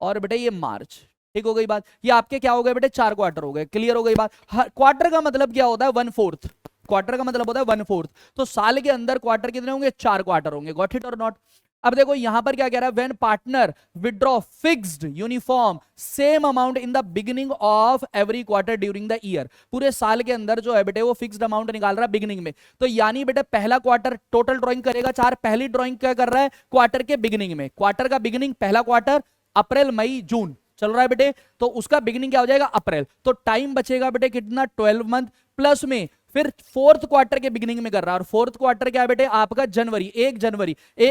और बेटे ये मार्च। ठीक हो गई बात। ये आपके क्या हो गए बेटे, 4 क्वार्टर हो गए। क्लियर हो गई बात। क्वार्टर का मतलब क्या होता है, 1/4। क्वार्टर का मतलब होता है 1/4। तो साल के अंदर क्वार्टर कितने होंगे, 4 क्वार्टर होंगे। गॉट इट और नॉट। अब देखो यहां पर क्या कह रहा है, when partner withdraw fixed uniform same amount in the beginning of every quarter during the year. पूरे साल के अंदर जो है बेटे वो फिक्स्ड अमाउंट निकाल रहा है बिगिनिंग में। तो यानी बेटे पहला क्वार्टर टोटल ड्राइंग करेगा 4, पहली ड्राइंग क्या कर रहा है, क्वार्टर के बिगिनिंग में। क्वार्टर का बिगिनिंग पहला क्वार्टर अप्रैल, मई, जून चल रहा है बेटे, तो उसका बिगिनिंग क्या हो जाएगा, अप्रैल। तो टाइम बचेगा बेटे कितना, 12 मंथ, प्लस में फिर 4th क्वार्टर के बिगिनिंग में कर रहा है। और 4th क्वार्टर क्या है बेटे आपका, जनवरी, 1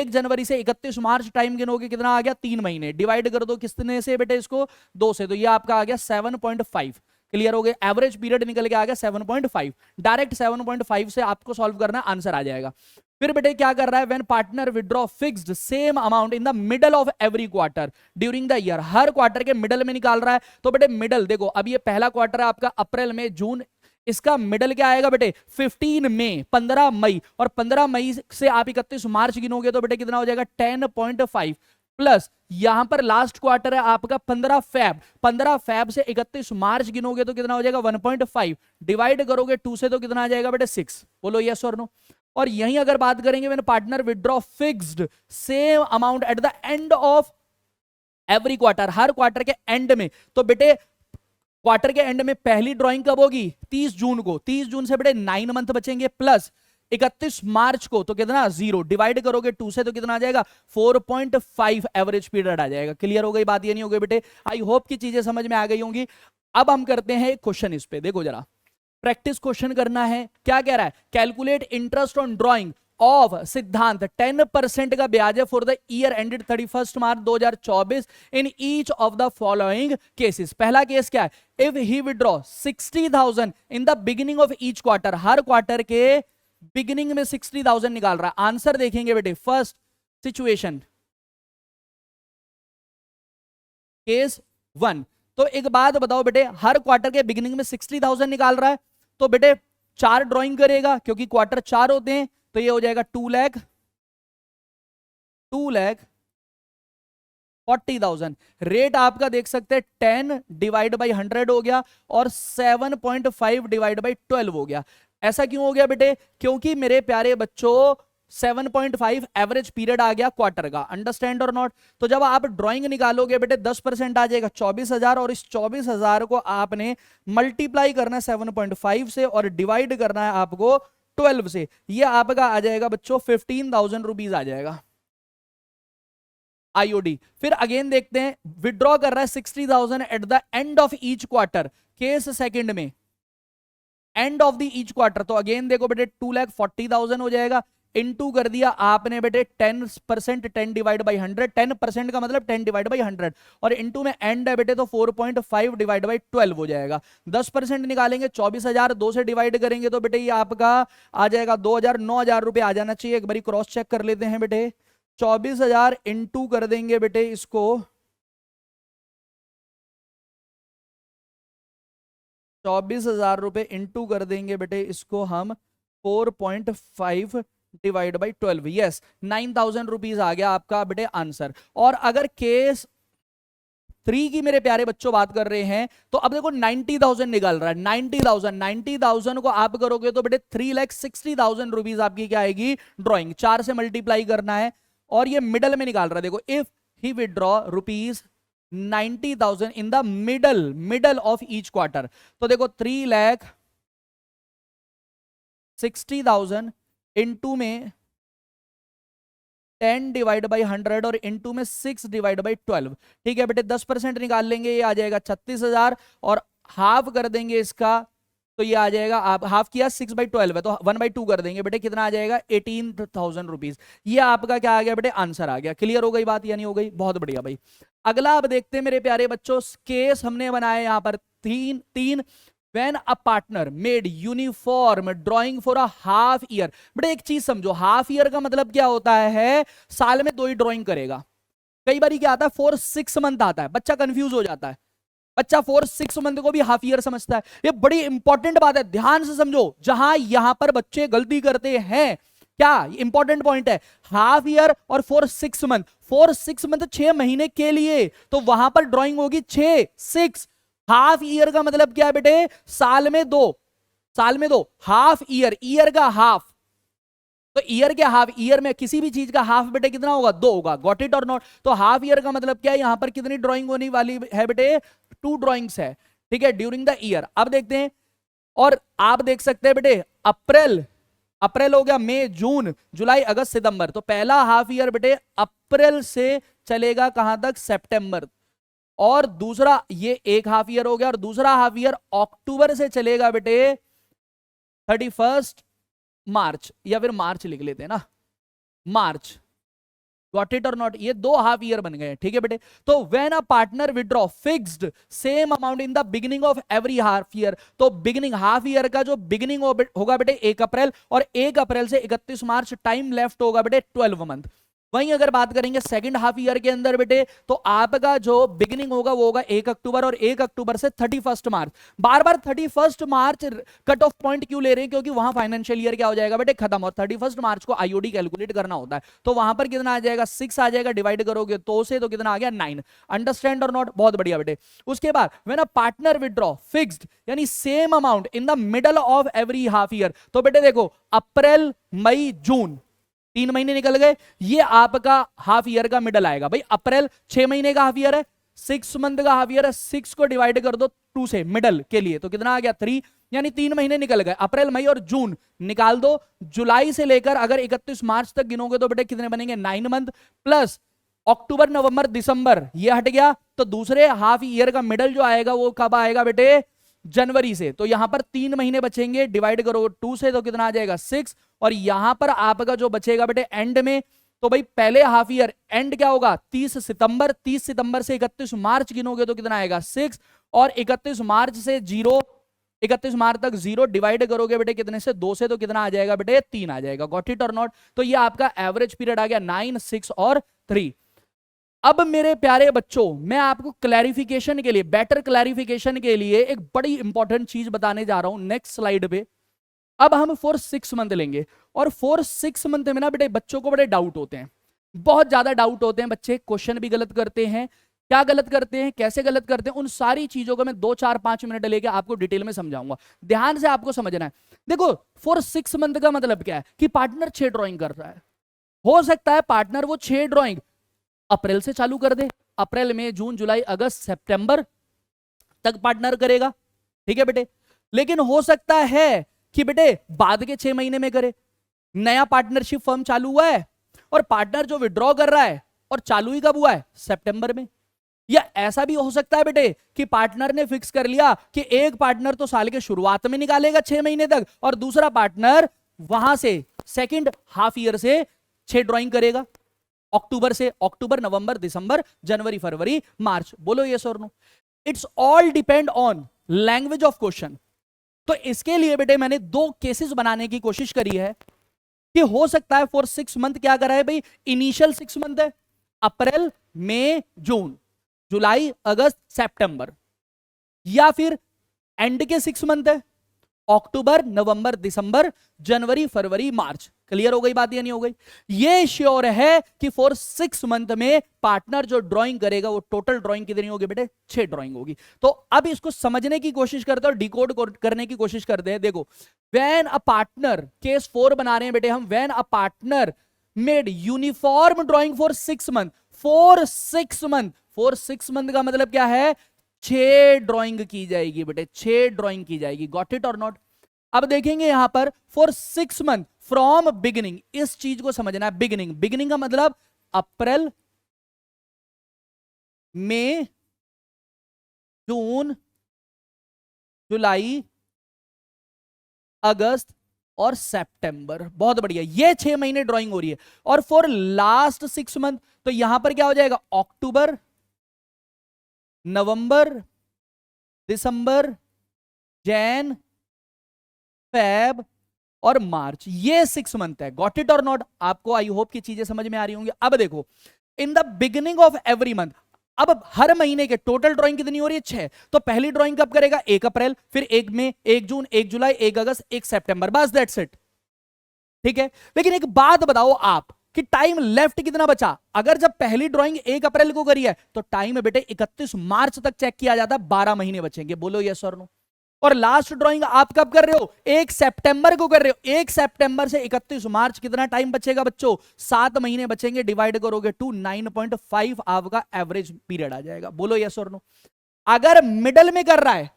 जनवरी से 31 मार्च टाइम गिनोगे कितना आ गया, 3 महीने। डिवाइड कर दो कितने से बेटे, इसको 2 से, तो ये आपका आ गया 7.5। क्लियर हो गए। एवरेज पीरियड निकल के आ गया 7.5। डायरेक्ट 7.5 से आपको सॉल्व करना, आंसर आ जाएगा। फिर बेटे क्या कर रहा है, when partner withdraw fixed same amount in the middle of every quarter during the year. Her quarter के मिडल में निकाल रहा है। तो बेटे मिडल देखो, अब ये पहला क्वार्टर है आपका अप्रैल, मई, जून, इसका मिडल क्या आएगा बेटे 15 मई, 15 मई, और 15 मई से आप 31 मार्च गिनोगे तो बेटे कितना हो जाएगा 10.5, प्लस यहां पर लास्ट क्वार्टर है आपका 15 फैब, 15 फैब से 31 मार्च गिनोगे तो कितना हो जाएगा 1.5, डिवाइड करोगे 2 से तो कितना आ जाएगा बेटे 6। बोलो यस और नो। और यहीं अगर बात करेंगे when partner withdraw fixed same amount at the end of every quarter, her quarter के एंड में, तो बेटे क्वार्टर के एंड में पहली ड्राइंग कब होगी, 30 जून को। 30 जून से बेटे 9 मंथ बचेंगे, प्लस 31 मार्च को तो कितना 0, डिवाइड करोगे 2 से तो कितना आ जाएगा 4.5 एवरेज पीरियड आ जाएगा। क्लियर हो गई बात, ये नहीं हो गई बेटे। आई होप की चीजें समझ में आ गई होंगी। अब हम करते हैं एक क्वेश्चन इस पे, देखो जरा प्रैक्टिस क्वेश्चन करना है। क्या कह रहा है, calculate interest on drying of सिद्धांत 10% का ब्याज है for the year ended 31 March 2024 in each of the following cases. पहला केस क्या है, if he withdraw 60,000 in the beginning of each quarter, her quarter के बिगिनिंग में 60,000 निकाल रहा है। आंसर देखेंगे बेटे, फर्स्ट सिचुएशन केस 1। तो एक बात बताओ बेटे, हर क्वार्टर के बिगिनिंग में 60,000 निकाल रहा है, तो बेटे 4 ड्राइंग करेगा क्योंकि क्वार्टर 4 होते हैं, तो ये हो जाएगा 2,40,000। रेट आपका देख सकते हैं 10 डिवाइड बाई 100 हो गया और 7.5 डिवाइड बाई 12 हो गया। ऐसा क्यों हो गया बेटे, क्योंकि मेरे प्यारे बच्चों 7.5 एवरेज पीरियड आ गया क्वार्टर का। अंडरस्टैंड और नॉट। तो जब आप ड्राइंग निकालोगे बेटे 10% आ जाएगा 24,000, और इस 24,000 को आपने मल्टीप्लाई करना है 7.5 से और डिवाइड करना है आपको 12 से। ये आपका आ जाएगा बच्चों 15,000 रुपीज आ जाएगा आईओडी। फिर अगेन देखते हैं, विड्रॉ कर रहा है 60,000 at the end of each quarter. Case second में end of the each quarter, तो अगेन देखो बेटे 2,40,000 हो जाएगा। इनटू कर दिया आपने बेटे 10%, 10 डिवाइड बाई 100, 10% का मतलब 10 डिवाइड बाई 100, और इनटू में एंड है बेटे तो 4.5 डिवाइड बाई 12 हो जाएगा। 10% निकालेंगे 24,000, 2 से डिवाइड करेंगे तो बेटे ये आपका आ जाएगा 2,000, 9,000 रुपए आ जाना चाहिए। एक बारी क्रॉस चेक कर लेते हैं बेटे। 24,000 इंटू कर देंगे बेटे इसको 24,000 रुपए इंटू कर देंगे बेटे इसको हम 4.5 डिवाइड बाई 12, यस 9,000 रुपीज आ गया आपका बेटे आंसर। और अगर केस 3 की मेरे प्यारे बच्चों बात कर रहे हैं तो अब देखो 90,000 निकल रहा है। 90,000 को आप करोगे तो बेटे 3,60,000 रुपीज आपकी क्या आएगी ड्रॉइंग। 4 से मल्टीप्लाई करना है और ये मिडल में निकाल रहा है। देखो if he withdraw rupees 90,000 in the middle of each quarter, तो देखो 3,60,000 इंटू में 10 डिवाइड बाई 100 और इंटू में 6 डिवाइड बाई 12। ठीक है बेटे 10% निकाल लेंगे, ये आ जाएगा 36,000 और हाफ कर देंगे इसका तो ये आ जाएगा, आप हाफ किया 6/12 है तो 1/2 कर देंगे बेटे, कितना आ जाएगा 18,000 रुपीज। ये आपका क्या आ गया बेटे आंसर आ गया। क्लियर हो गई बात या नहीं हो गई? बहुत बढ़िया भाई। अगला अब देखते हैं मेरे प्यारे बच्चों, केस हमने बनाया यहां पर तीन। When a partner made uniform drawing for a half year, बेटे एक चीज समझो, हाफ ईयर का मतलब क्या होता है, साल में 2 ही ड्राइंग करेगा। कई बार क्या आता है 4 6 मंथ आता है, बच्चा कंफ्यूज हो जाता है। बच्चा 4 6 मंथ को भी हाफ ईयर समझता है। ये बड़ी इंपॉर्टेंट बात है, ध्यान से समझो। जहां यहां पर बच्चे गलती करते हैं, क्या इंपॉर्टेंट पॉइंट है, हाफ ईयर और 4 6 मंथ। 4 6 मंथ 6 महीने के लिए, तो वहां पर ड्राइंग होगी 6 6। हाफ ईयर का मतलब क्या है बेटे, साल में 2 हाफ ईयर का हाफ। तो ईयर के हाफ, ईयर में किसी भी चीज का हाफ बेटे कितना होगा 2 होगा। गॉट इट और नॉट? तो हाफ ईयर का मतलब क्या है, यहां पर कितनी ड्राइंग होने वाली है बेटे, 2 ड्राइंग्स है। ठीक है, ड्यूरिंग द ईयर। अब देखते हैं, और आप देख सकते हैं बेटे अप्रैल हो गया, मई जून जुलाई अगस्त सितंबर, तो पहला हाफ ईयर बेटे अप्रैल से चलेगा कहां तक, सितंबर। और दूसरा, ये एक हाफ ईयर हो गया, और दूसरा हाफ ईयर अक्टूबर से चलेगा बेटे 31 मार्च, या फिर मार्च लिख लेते हैं ना, मार्च। गॉट इट और नॉट? ये 2 हाफ ईयर बन गए। ठीक है बेटे, तो when a partner withdraw fixed same amount in the beginning of every half year, तो बिगिनिंग हाफ ईयर का जो बिगिनिंग होगा बेटे 1 अप्रैल, और 1 अप्रैल से 31 मार्च टाइम लेफ्ट होगा बेटे 12 मंथ। वहीं अगर बात करेंगे सेकंड हाफ ईयर के अंदर बेटे, तो आपका जो बिगिनिंग होगा वो होगा 1 अक्टूबर, और 1 अक्टूबर से 31 मार्च। बार बार 31 मार्च कट ऑफ पॉइंट क्यों ले रहे हैं, क्योंकि वहां फाइनेंशियल ईयर क्या हो जाएगा बेटे खत्म, और 31 मार्च को आईओडी कैलकुलेट करना होता है। तो वहां पर कितना आ जाएगा 6 आ जाएगा, डिवाइड करोगे तो से, तो कितना आ गया 9। अंडरस्टैंड और नॉट? बहुत बढ़िया बेटे। उसके बाद when a partner withdraw fixed यानी same amount in the middle of every half year, तो बेटे देखो अप्रैल मई जून 3 महीने निकल गए, ये आपका हाफ ईयर का मिडल आएगा। भाई अप्रैल 6 महीने का हाफ ईयर है, 6 मंथ का हाफ ईयर है, 6 को डिवाइड कर दो 2 से मिडल के लिए, तो कितना आ गया 3, यानी 3 महीने निकल गए। अप्रैल मई और जून निकाल दो, जुलाई से लेकर अगर 31 मार्च तक गिनोगे तो बेटे कितने बनेंगे 9 मंथ, प्लस अक्टूबर नवंबर दिसंबर ये हट गया, तो दूसरे हाफ ईयर का मिडल जो आएगा वो कब आएगा बेटे, जनवरी से। तो यहां पर 3 महीने बचेंगे, डिवाइड करो 2 से, तो कितना आ जाएगा 6, और यहां पर आपका जो बचेगा बेटे एंड में, तो भाई पहले हाफ ईयर एंड क्या होगा 30 सितंबर, 30 सितंबर से 31 मार्च गिनोगे तो कितना आएगा 6, और 31 मार्च से 0, 31 मार्च तक 0 डिवाइड करोगे बेटे कितने से, 2 से, तो कितना आ जाएगा बेटे 3 आ जाएगा। गॉट इट और नॉट? तो ये आपका एवरेज पीरियड आ गया 9, 6 और 3। अब मेरे प्यारे बच्चों, मैं आपको क्लैरिफिकेशन के लिए, बेटर क्लैरिफिकेशन के लिए एक बड़ी इंपॉर्टेंट चीज बताने जा रहा हूं नेक्स्ट स्लाइड पे। अब हम 4 6 मंथ लेंगे, और 4 6 मंथ में ना बेटे बच्चों को बड़े डाउट होते हैं, बहुत ज्यादा डाउट होते हैं बच्चे, क्वेश्चन भी गलत करते हैं। क्या गलत करते हैं, कैसे गलत करते हैं, उन सारी चीजों को मैं 2 4 5 मिनट लेके आपको डिटेल में समझाऊंगा। ध्यान से आपको समझना है। देखो 4 6 मंथ का मतलब क्या है, कि पार्टनर 6 ड्रॉइंग कर रहा है। हो सकता है पार्टनर वो 6 ड्रॉइंग अप्रैल से चालू कर दे, अप्रैल मई जून जुलाई अगस्त सितंबर तक पार्टनर करेगा। ठीक है बेटे, लेकिन हो सकता है कि बेटे बाद के 6 महीने में करे। नया पार्टनरशिप फर्म चालू हुआ है, और पार्टनर जो विड्रॉ कर रहा है, और चालू ही कब हुआ है, सितंबर में। या ऐसा भी हो सकता है बेटे कि पार्टनर ने फिक्स कर लिया कि एक पार्टनर तो साल के शुरुआत में निकालेगा 6 महीने तक, और दूसरा पार्टनर वहां से सेकंड हाफ ईयर से 6 ड्राइंग करेगा, अक्टूबर से, अक्टूबर, नवंबर, दिसंबर, जनवरी, फरवरी, मार्च। बोलो यस और no. It's all depend on language of question. तो इसके लिए बेटे मैंने 2 केसेस बनाने की कोशिश करी है कि हो सकता है फॉर 6 मंथ क्या करा है भाई, इनिशियल 6 मंथ है अप्रैल, मई, जून, जुलाई, अगस्त, सितंबर, या फिर एंड के 6 मंथ है अक्टूबर, नवंबर, दिसंबर, जनवरी, फरवरी, मार्च। क्लियर हो गई बात या नहीं हो गई? ये श्योर है कि फॉर 6 मंथ में पार्टनर जो ड्राइंग करेगा वो टोटल ड्राइंग कितनी होगी बेटे, 6 ड्राइंग होगी। तो अब इसको समझने की कोशिश करते हैं और डिकोड करने की कोशिश करते हैं। देखो, व्हेन अ पार्टनर, केस 4 बना रहे हैं बेटे हम, when a partner made uniform drawing for 6 month, for 6 month, for 6 month का मतलब क्या है, 6 ड्राइंग की जाएगी बेटे, 6 ड्राइंग की जाएगी। गॉट इट और नॉट? अब देखेंगे यहां पर फॉर 6 मंथ फ्रॉम बिगिनिंग, इस चीज को समझना है। बिगिनिंग, बिगिनिंग का मतलब अप्रैल, मई, जून, जुलाई, अगस्त और सितंबर। बहुत बढ़िया, ये 6 महीने ड्राइंग हो रही है। और फॉर लास्ट 6 मंथ तो यहां पर क्या हो जाएगा, अक्टूबर, नवंबर, दिसंबर, जैन, फेब और मार्च, ये 6 मंथ है। गॉट इट और नॉट? आपको आई होप की चीजें समझ में आ रही होंगी। अब देखो, इन the beginning of every month, अब हर महीने के टोटल ड्राइंग कितनी हो रही है, 6। तो पहली ड्राइंग कब करेगा, 1 अप्रैल, फिर 1 मई, 1 जून, 1 जुलाई, 1 अगस्त, 1 सितंबर, बस दैट्स इट। ठीक है, लेकिन एक बात बताओ आप कि टाइम लेफ्ट कितना बचा। अगर जब पहली ड्राइंग 1 अप्रैल को करी है तो टाइम बेटे 31 मार्च तक चेक किया जाता है, 12 महीने बचेंगे। बोलो यस और नो। और लास्ट ड्राइंग आप कब कर रहे हो, 1 सितंबर को कर रहे हो। 1 सितंबर से 31 मार्च कितना टाइम बचेगा बच्चों, 7 महीने बचेंगे। डिवाइड करोगे 2, 9.5 आपका एवरेज पीरियड आ जाएगा। बोलो यस और नो। अगर मिडल में कर रहा है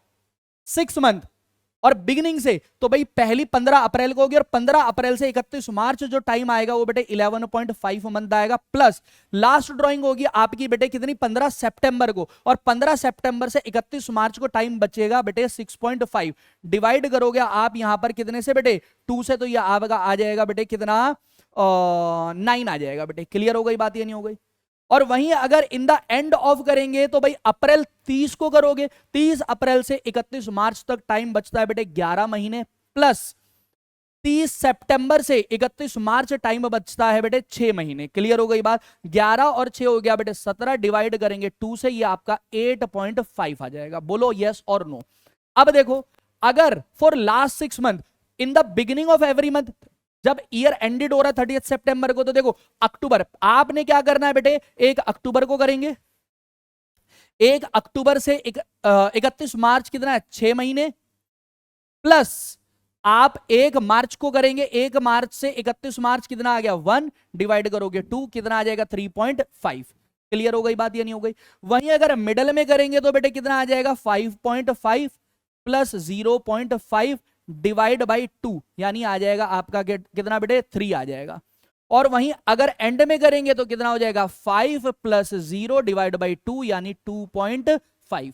6 मंथ और बिगिनिंग से, तो भाई पहली 15 अप्रैल को होगी और 15 अप्रैल से 31 मार्च जो टाइम आएगा वो बेटे 11.5 मंथ आएगा। प्लस लास्ट ड्राइंग होगी आपकी बेटे कितनी, 15 सितंबर को, और 15 सितंबर से 31 मार्च को टाइम बचेगा बेटे 6.5। डिवाइड करोगे आप यहां पर कितने से बेटे, 2 से, तो ये आपका आ जाएगा बेटे कितना, 9 आ जाएगा बेटे। क्लियर हो गई बात या नहीं हो गई? और वहीं अगर इन द एंड ऑफ करेंगे तो भाई अप्रैल 30 को करोगे, 30 अप्रैल से 31 मार्च तक टाइम बचता है बेटे 11 महीने, प्लस 30 सितंबर से 31 मार्च टाइम बचता है बेटे 6 महीने। क्लियर हो गई बात? 11 और 6 हो गया बेटे 17, डिवाइड करेंगे 2 से, ये आपका 8.5 आ जाएगा। बोलो यस और नो। अब देखो, अगर for last 6 month in the beginning of every month, जब ईयर एंडेड हो रहा है 30 सितंबर को, तो देखो अक्टूबर, आपने क्या करना है बेटे, 1 अक्टूबर को करेंगे, 1 अक्टूबर से 31 मार्च कितना है, 6 महीने, प्लस आप 1 मार्च को करेंगे, 1 मार्च से 31 मार्च कितना आ गया, 1, डिवाइड करोगे 2, कितना आ जाएगा 3.5। क्लियर हो गई बात या नहीं हो गई? वहीं अगर मिडल में करेंगे तो बेटे कितना आ जाएगा, 5.5 प्लस 0.5 डिवाइड बाई 2, यानी आ जाएगा आपका कितना बेटे, 3 आ जाएगा। और वहीं अगर एंड में करेंगे तो कितना हो जाएगा, 5 प्लस 0 डिवाइड बाई 2, यानी 2.5।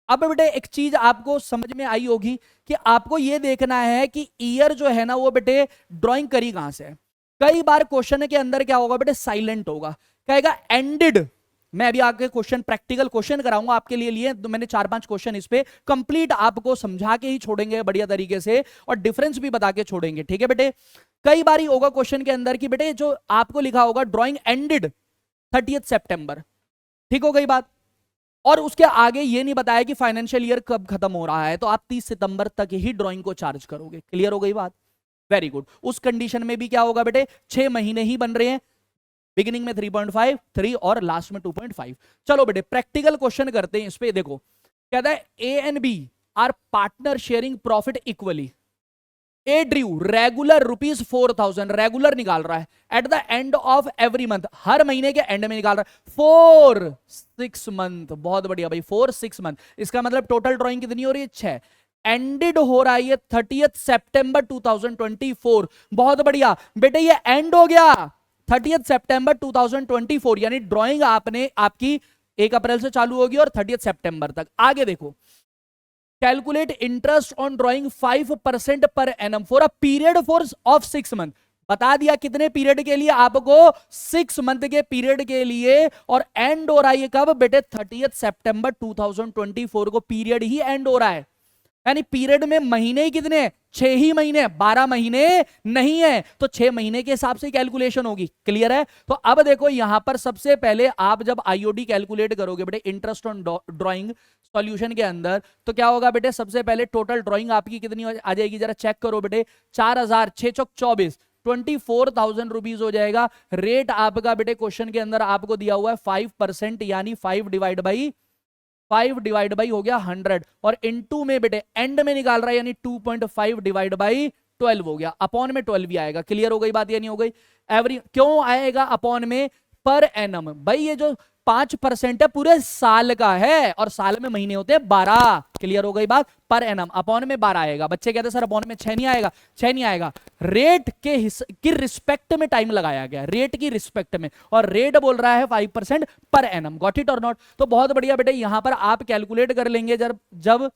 अब बेटे एक चीज आपको समझ में आई होगी कि आपको यह देखना है कि ईयर जो है ना वो बेटे ड्राइंग करी कहां से है। कई बार क्वेश्चन के अंदर क्या होगा बेटे, साइलेंट होगा, कहेगा एंडेड। मैं अभी आगे क्वेश्चन, प्रैक्टिकल क्वेश्चन कराऊंगा आपके लिए तो मैंने 4-5 क्वेश्चन इस पे कंप्लीट आपको समझा के ही छोड़ेंगे बढ़िया तरीके से, और डिफरेंस भी बता के छोड़ेंगे। ठीक है बेटे? कई बार ही होगा क्वेश्चन के अंदर कि बेटे जो आपको लिखा होगा ड्राइंग एंडेड 30 सितंबर, ठीक हो गई बात, और उसके आगे ये नहीं बताया कि फाइनेंशियल ईयर कब खत्म हो रहा है, तो आप 30 सितंबर तक ही ड्राइंग को चार्ज करोगे। क्लियर हो गई बात? Very good. उस कंडीशन में भी क्या होगा बेटे, 6 महीने ही बन रहे हैं, बिगिनिंग में 3.5, 3 और लास्ट में 2.5। चलो बेटे प्रैक्टिकल क्वेश्चन करते हैं इस पे। देखो कहता है A and B are partner sharing profit equally. A drew regular ₹4,000 regular निकाल रहा है at the end of every month, हर महीने के एंड में निकाल रहा है, फॉर 6 मंथ। बहुत बढ़िया भाई, फॉर 6 मंथ, इसका मतलब टोटल ड्राइंग कितनी हो रही है, 6। एंडेड हो रहा है ये 30 सितंबर 2024। बहुत बढ़िया बेटे, ये एंड हो गया 30 सितंबर 2024, यानी ड्राइंग आपने आपकी 1 अप्रैल से चालू होगी और 30 सितंबर तक। आगे देखो, कैलकुलेट इंटरेस्ट ऑन ड्राइंग 5% पर annum for a period for of 6 month. बता दिया कितने पीरियड के लिए आपको, 6 मंथ के पीरियड के लिए, और एंड हो रहा है ये कब बेटे, 30 सितंबर 2024 को पीरियड ही एंड हो रहा है। यानी पीरियड में महीने ही कितने हैं, 6 ही महीने, 12 महीने नहीं है, तो 6 महीने के हिसाब से कैलकुलेशन होगी। क्लियर है? तो अब देखो यहां पर सबसे पहले आप जब आईओडी कैलकुलेट करोगे बेटे, इंटरेस्ट ऑन ड्राइंग सॉल्यूशन के अंदर, तो क्या होगा बेटे, सबसे पहले टोटल ड्राइंग आपकी कितनी आ जाएगी, जरा चेक करो बेटे, 4000 6 चौक 24, 24,000 रुपीज हो जाएगा। रेट आपका बेटे क्वेश्चन के अंदर आपको दिया हुआ है 5%, यानी 5 डिवाइड बाई हो गया 100, और इनटू में बेटे एंड में निकाल रहा है, यानी 2.5 डिवाइड बाई 12 हो गया, अपॉन में 12 भी आएगा। क्लियर हो गई बात या नहीं हो गई? एवरी क्यों आएगा अपॉन में, पर एनम। भाई ये जो 5% है पूरे साल का है, और साल में महीने होते हैं 12। क्लियर हो गई बात? पर एनम अपॉन में 12 आएगा। बच्चे कहते हैं सर अपॉन में 6 नहीं आएगा, 6 नहीं आएगा, रेट की रिस्पेक्ट में टाइम लगाया गया, रेट की रिस्पेक्ट में, और रेट बोल रहा है 5% पर एनम। गॉट इट और नॉट? तो बहुत बढ़िया बेटे, यहां पर आप कैलकुलेट कर लेंगे जब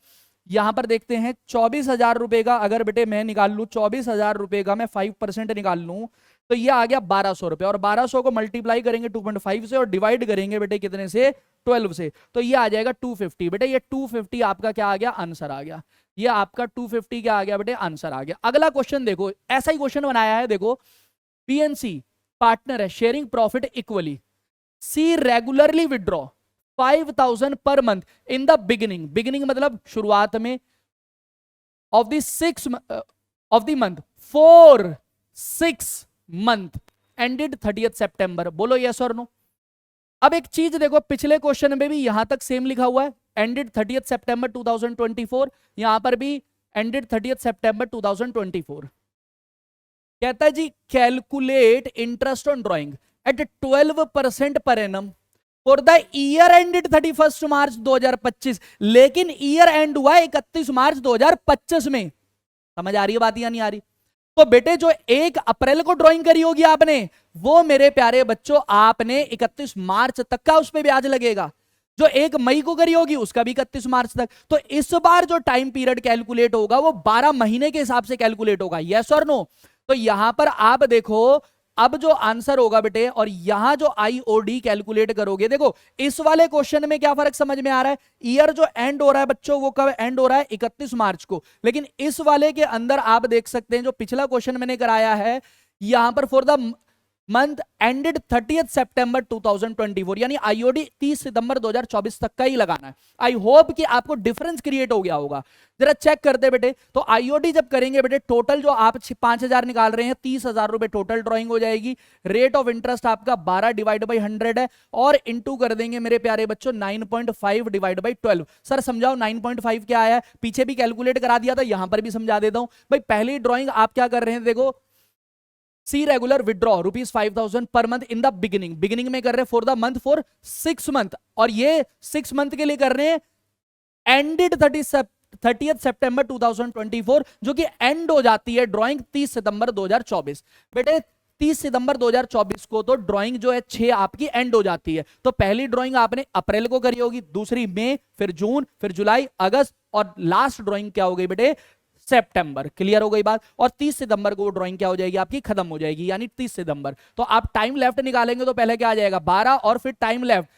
यहां पर देखते हैं 24,000 रुपए का अगर बेटे मैं निकाल लू, 24,000 रुपए का मैं 5% निकाल लू, तो ये आ गया 1200 रुपए, और 1200 को मल्टीप्लाई करेंगे 2.5 से और डिवाइड करेंगे बेटे कितने से, 12 से, तो ये आ जाएगा 250। बेटे ये 250 आपका क्या आ गया, आंसर आ गया। ये आपका 250 क्या आ गया बेटे, आंसर आ गया। अगला क्वेश्चन देखो, ऐसा ही क्वेश्चन बनाया है, देखो पीएनसी पार्टनर है, sharing profit equally, C regularly withdraw 5,000 per month in the beginning मतलब शुरुआत में, of the month for 6 month ended 30 September. बोलो यस और नो। अब एक चीज देखो, पिछले क्वेश्चन में भी यहां तक सेम लिखा हुआ है, एंडेड 30 सितंबर 2024, यहां पर भी एंडेड 30 सितंबर 2024। कहता है जी calculate interest on drawing at 12% per annum for the year ended 31 March 2025, लेकिन ईयर एंड हुआ 31 मार्च 2025 में। समझ आ रही है बात या नहीं आ रही? तो बेटे जो 1 अप्रैल को ड्राइंग करी होगी आपने, वो मेरे प्यारे बच्चों आपने 31 मार्च तक का उस पे ब्याज लगेगा। जो 1 मई को करी होगी उसका भी 31 मार्च तक। तो इस बार जो टाइम पीरियड कैलकुलेट होगा वो 12 महीने के हिसाब से कैलकुलेट होगा। यस और नो? तो यहां पर आप देखो, अब जो आंसर होगा बेटे, और यहां जो आईओडी कैलकुलेट करोगे, देखो इस वाले क्वेश्चन में क्या फर्क समझ में आ रहा है, ईयर जो एंड हो रहा है बच्चों वो कब एंड हो रहा है, 31 मार्च को, लेकिन इस वाले के अंदर आप देख सकते हैं जो पिछला क्वेश्चन मैंने कराया है, यहां पर फॉर द मंथ एंडेड 30 सितंबर 2024, यानी आईओडी 30 सितंबर 2024 तक का ही लगाना है। आई होप कि आपको डिफरेंस क्रिएट हो गया होगा। जरा चेक करते बेटे, तो आईओडी जब करेंगे बेटे, टोटल जो आप 5,000 निकाल रहे हैं, 30,000 रुपए टोटल ड्राइंग हो जाएगी। रेट ऑफ इंटरेस्ट आपका 12 डिवाइड बाई 100 है, और इंटू कर देंगे मेरे प्यारे बच्चों 9.5 डिवाइड बाई 12। सर समझाओ 9.5 क्या आया? पीछे भी कैलकुलेट करा दिया था, यहां पर भी समझा देता हूं। भाई पहली ड्राइंग आप क्या कर रहे हैं, देखो सी regular withdraw ₹5,000 per month in the beginning में कर रहे हैं for the month for 6 month, और ये 6 मंथ के लिए कर रहे हैं एंडेड 30 सितंबर 2024, जो कि एंड हो जाती है ड्राइंग 30 सितंबर 2024। बेटे 30 सितंबर 2024 को तो ड्राइंग जो है 6 आपकी एंड हो जाती है। तो पहली ड्राइंग आपने अप्रैल को करी होगी, दूसरी मई, फिर जून, फिर जुलाई, अगस्त, और लास्ट ड्राइंग क्या हो गई बेटे, सितंबर। क्लियर हो गई बात? और 30 सितंबर को वो ड्राइंग क्या हो जाएगी आपकी, खत्म हो जाएगी, यानी 30 सितंबर। तो आप टाइम लेफ्ट निकालेंगे तो पहले क्या आ जाएगा 12, और फिर टाइम लेफ्ट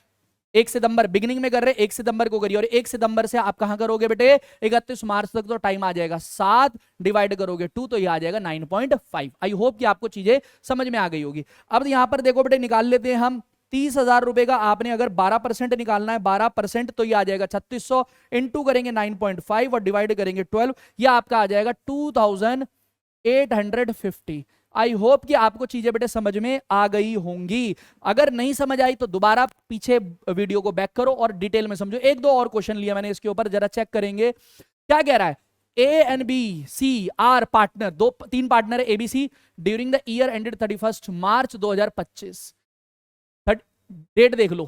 1 सितंबर बिगिनिंग में कर रहे हैं, 1 सितंबर को करिए, और 1 सितंबर से आप कहां करोगे बेटे, 31 मार्च तक, तो टाइम आ जाएगा 7 डिवाइड करोगे 2, तो ये आ जाएगा 9.5। आई होप कि आपको चीजें समझ में आ गई होगी। अब यहां पर देखो बेटे, निकाल लेते हैं हम 30,000 रुपए का, आपने अगर 12% निकालना है, 12% तो ये आ जाएगा 3600, इंटू करेंगे 9.5 और डिवाइड करेंगे 12, ये आपका आ जाएगा 2,850। आई होप कि आपको चीजें बेटे समझ में आ गई होंगी। अगर नहीं समझ आई तो दोबारा पीछे वीडियो को बैक करो और डिटेल में समझो। 1-2 और क्वेश्चन लिया मैंने इसके ऊपर, जरा चेक करेंगे क्या कह रहा है। A and B C are partner, 3 partner है ABC, during the year ended 31 March 2025। Date देख लो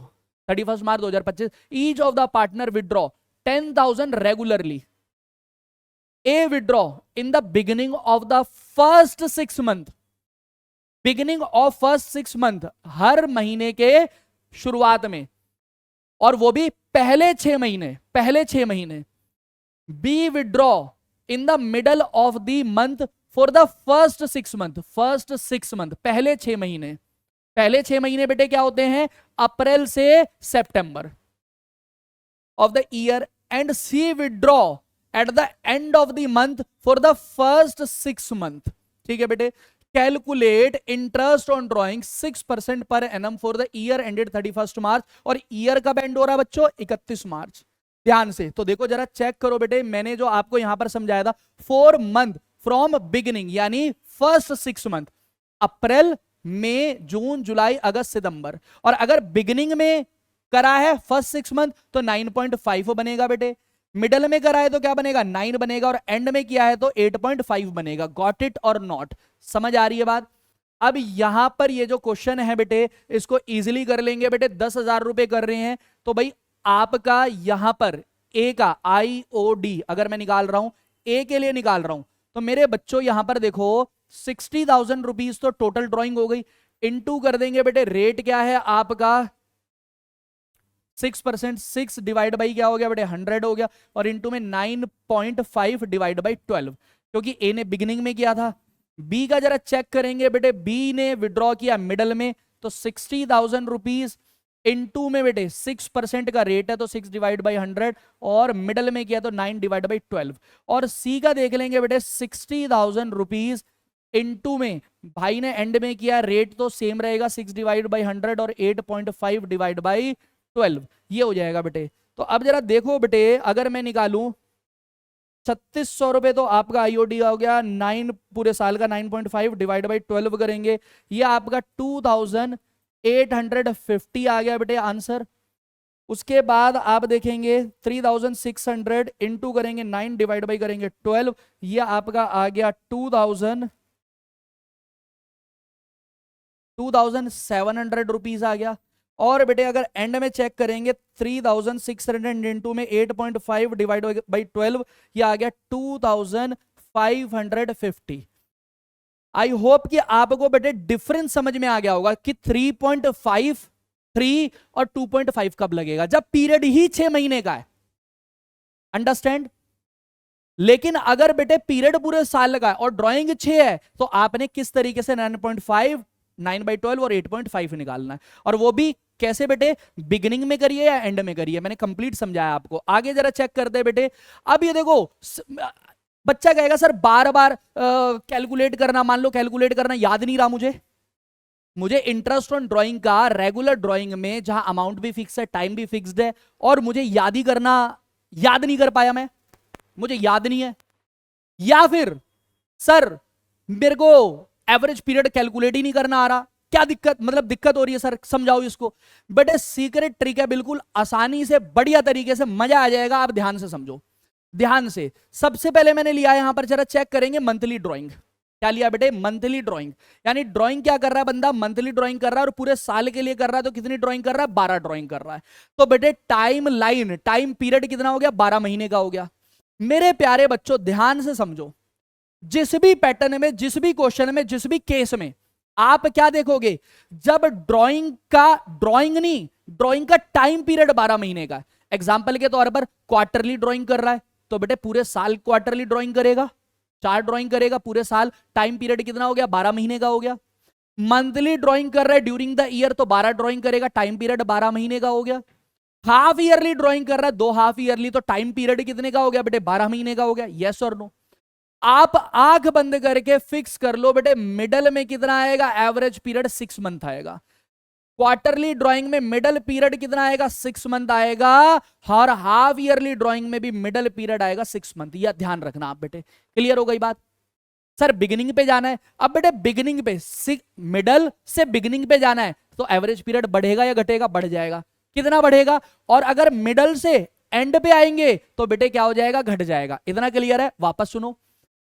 31 March 2025। Each of the partner withdraw 10,000 regularly. A withdraw in the beginning of the first 6 month, beginning of first 6 month, हर महीने के शुरुआत में, और वो भी पहले 6 महीने। B withdraw in the middle of the month for the first 6 month, पहले 6 महीने, पहले 6 महीने बेटे क्या होते हैं, अप्रैल से सितंबर of the year, and C withdraw at the end of the month for the first 6 month. ठीक है बेटे, calculate interest on drawing 6% per annum for the year ended 31 March, और ईयर कब एंड हो रहा है बच्चों, 31 मार्च। ध्यान से तो देखो जरा, चेक करो बेटे, मैंने जो आपको यहां पर समझाया था 4 मंथ फ्रॉम बिगिनिंग, यानी फर्स्ट 6 मंथ, अप्रैल मई जून जुलाई अगस्त सितंबर, और अगर बिगिनिंग में करा है फर्स्ट 6 मंथ तो 9.5 बनेगा बेटे, मिडल में करा है तो क्या बनेगा, 9 बनेगा, और एंड में किया है तो 8.5 बनेगा। गॉट इट और नॉट, समझ आ रही है बात। अब यहां पर ये जो क्वेश्चन है बेटे, इसको इजीली कर लेंगे बेटे, 10,000 रुपए कर रहे हैं तो भाई आपका यहां पर ए का IOD अगर मैं निकाल रहा हूं, ए के लिए निकाल रहा हूं, तो मेरे बच्चों यहां पर देखो 60,000 रुपीज तो टोटल ड्रॉइंग हो गई, इनटू कर देंगे बेटे, रेट क्या है आपका 6%, 6 डिवाइड बाई क्या हो गया बेटे 100 हो गया, और इनटू में 9.5 डिवाइड बाई 12, क्योंकि ए ने बिगिनिंग में किया था। बी का जरा चेक करेंगे बेटे, बी ने विड्रॉ किया मिडल में, तो 60,000 रुपीज इनटू में बेटे 6% का रेट है तो 6 डिवाइड बाई 100, और मिडल में किया तो 9 डिवाइड बाई 12, और सी का देख लेंगे बेटे 60,000 रुपीज इनटू में भाई ने एंड में किया, रेट तो सेम रहेगा 6 डिवाइड बाई 100 और 8.5 डिवाइड बाई 12, ये हो जाएगा बेटे। तो अब जरा देखो बेटे, अगर मैं निकालूं 3600 रुपए तो आपका IOD हो गया, 9 पूरे साल का 9.5 डिवाइड बाई 12 करेंगे, ये आपका 2850 आ गया बेटे आंसर। उसके बाद आप देखेंगे 3600 इंटू करेंगे 9 डिवाइड बाई करेंगे 12, ये आपका आ गया 2700 रुपीज आ गया। और बेटे अगर एंड में चेक करेंगे 3600 इंटू में 8.5 डिवाइड बाई 12, ये आ गया 2550। आई होप कि आपको बेटे डिफरेंस समझ में आ गया होगा कि 3.5, 3 और 2.5 कब लगेगा, जब पीरियड ही 6 महीने का है। अंडरस्टैंड। लेकिन अगर बेटे पीरियड पूरे साल का है और ड्राइंग 6 है, तो आपने किस तरीके से 9.5, 9/12 और 8.5 निकालना है, और वो भी कैसे बेटे, बिगिनिंग में करिए या एंड में करिए, मैंने कंप्लीट समझाया आपको। आगे जरा चेक करते हैं बेटे। अब ये देखो, बच्चा कहेगा सर बार बार कैलकुलेट करना, मान लो कैलकुलेट करना याद नहीं रहा मुझे इंटरेस्ट ऑन ड्राइंग का रेगुलर ड्राइंग में जहां अमाउंट भी फिक्स है, टाइम भी फिक्स्ड है, और मुझे याद ही करना, याद नहीं कर पाया मैं, मुझे याद नहीं है, या फिर सर मेरे को एवरेज पीरियड कैलकुलेट ही नहीं करना आ रहा, क्या दिक्कत, मतलब दिक्कत हो रही है सर, समझाओ इसको। बट सीक्रेट ट्रिक है, बिल्कुल आसानी से बढ़िया तरीके से मजा आ जाएगा, आप ध्यान से समझो, ध्यान से। सबसे पहले मैंने लिया यहां पर, जरा चेक करेंगे मंथली ड्राइंग। क्या लिया बेटे, मंथली ड्राइंग, यानी ड्राइंग क्या कर रहा है बंदा, मंथली ड्राइंग कर रहा है, और पूरे साल के लिए कर रहा है, तो कितनी ड्राइंग कर रहा है, 12 ड्राइंग कर रहा है। तो बेटे टाइम लाइन, टाइम पीरियड कितना हो गया, 12 महीने का हो गया। मेरे प्यारे बच्चों ध्यान से समझो, जिस भी पैटर्न में, जिस भी क्वेश्चन में, जिस भी केस में आप क्या देखोगे, जब ड्राइंग का टाइम पीरियड 12 महीने का है। एग्जाम्पल के तौर पर क्वार्टरली ड्राइंग कर रहा है, तो बेटे पूरे साल क्वार्टरली ड्राइंग करेगा, 4 ड्राइंग करेगा पूरे साल, टाइम पीरियड कितना हो गया, 12 महीने का हो गया। मंथली ड्राइंग कर रहा है ड्यूरिंग द ईयर, तो 12 ड्राइंग करेगा, टाइम पीरियड 12 महीने का हो गया। हाफ ईयरली ड्राइंग कर रहा है, 2 हाफ ईयरली, तो टाइम पीरियड कितने का हो गया बेटे, 12 महीने का हो गया। यस और नो। आप आंख बंद करके फिक्स कर लो बेटे, मिडल में कितना आएगा, एवरेज पीरियड 6 मंथ आएगा। क्वार्टरली ड्राइंग में मिडल पीरियड कितना आएगा, 6 मंथ आएगा। हर हाफ ईयरली ड्राइंग में भी मिडल पीरियड आएगा 6 मंथ, यह ध्यान रखना आप बेटे। क्लियर हो गई बात। सर बिगिनिंग पे जाना है, अब बेटे बिगिनिंग पे, मिडल से बिगिनिंग पे जाना है, तो एवरेज पीरियड बढ़ेगा या घटेगा, बढ़ जाएगा। कितना बढ़ेगा, और अगर मिडल से एंड पे आएंगे तो बेटे क्या हो जाएगा, घट जाएगा। इतना क्लियर है। वापस सुनो,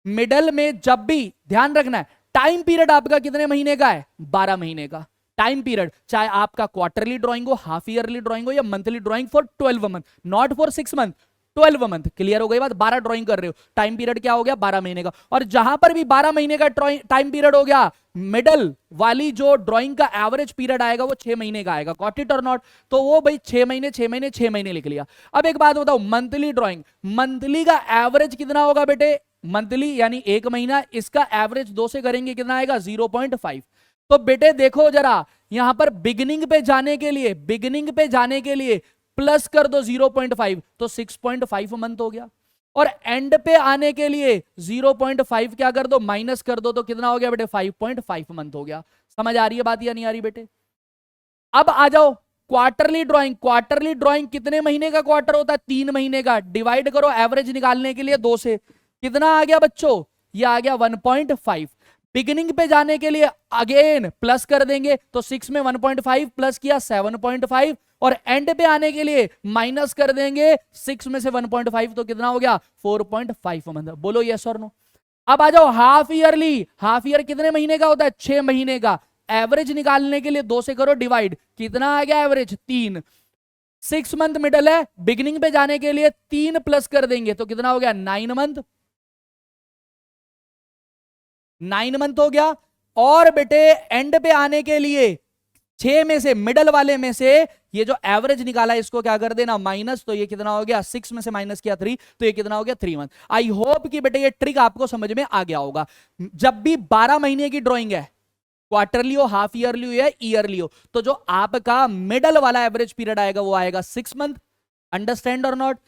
मिडल में जब भी ध्यान रखना है, टाइम पीरियड आपका कितने महीने का है, 12 महीने का टाइम पीरियड, चाहे आपका क्वार्टरली ड्राइंग हो, हाफ ईयरली ड्राइंग हो, या monthly drawing, for 12 month, not for 6 month, 12 month. Clear हो गई बात। 12 ड्राइंग कर रहे हो, टाइम पीरियड क्या हो गया, 12 महीने का। और जहां पर भी 12 महीने का टाइम पीरियड हो गया, मिडल वाली जो ड्राइंग का एवरेज पीरियड आएगा वो 6 महीने का आएगा। गॉट इट और नॉट। तो वो भाई 6 महीने 6 महीने 6 महीने लिख लिया। अब एक बात बताओ, मंथली ड्राइंग, मंथली का एवरेज कितना होगा बेटे, मंथली यानी एक महीना, इसका एवरेज 2 से करेंगे कितना आएगा 0.5। तो बेटे देखो जरा यहां पर बिगिनिंग पे जाने के लिए प्लस कर दो 0.5 तो 6.5 मंथ हो गया, और एंड पे आने के लिए 0.5 क्या कर दो माइनस कर दो तो कितना हो गया बेटे 5.5 मंथ हो गया। समझ आ रही है बात या नहीं आ रही बेटे? अब आ जाओ क्वार्टरली ड्राइंग कितने महीने का क्वार्टर होता है 3 महीने का, डिवाइड करो एवरेज निकालने के लिए 2 से, कितना आ गया बच्चों, ये आ गया 1.5। बिगिनिंग पे जाने के लिए अगेन प्लस कर देंगे तो 6 में 1.5 प्लस किया 7.5, और एंड पे आने के लिए माइनस कर देंगे 6 में से 1.5 तो कितना हो गया 4.5 मंथ। बोलो यस और नो। अब आ जाओ हाफ ईयर कितने महीने का होता है 6 महीने का, एवरेज निकालने के लिए 2 से करो डिवाइड, कितना आ गया एवरेज 3। 6 मंथ मिडल है, बिगिनिंग पे जाने के लिए 3 प्लस कर देंगे तो कितना हो गया 9 मंथ, 9 मंथ हो गया। और बेटे एंड पे आने के लिए 6 में से मिडल वाले में से ये जो एवरेज निकाला इसको क्या कर देना माइनस, तो ये कितना हो गया 6 में से माइनस किया 3 तो ये कितना हो गया 3 मंथ। आई होप कि बेटे ये ट्रिक आपको समझ में आ गया होगा। जब भी 12 महीने की ड्राइंग है, क्वार्टरली हो, हाफ ईयरली हो या ईयरली हो, तो जो आपका मिडल वाला एवरेज पीरियड आएगा वो आएगा 6 मंथ। अंडरस्टैंड और नॉट?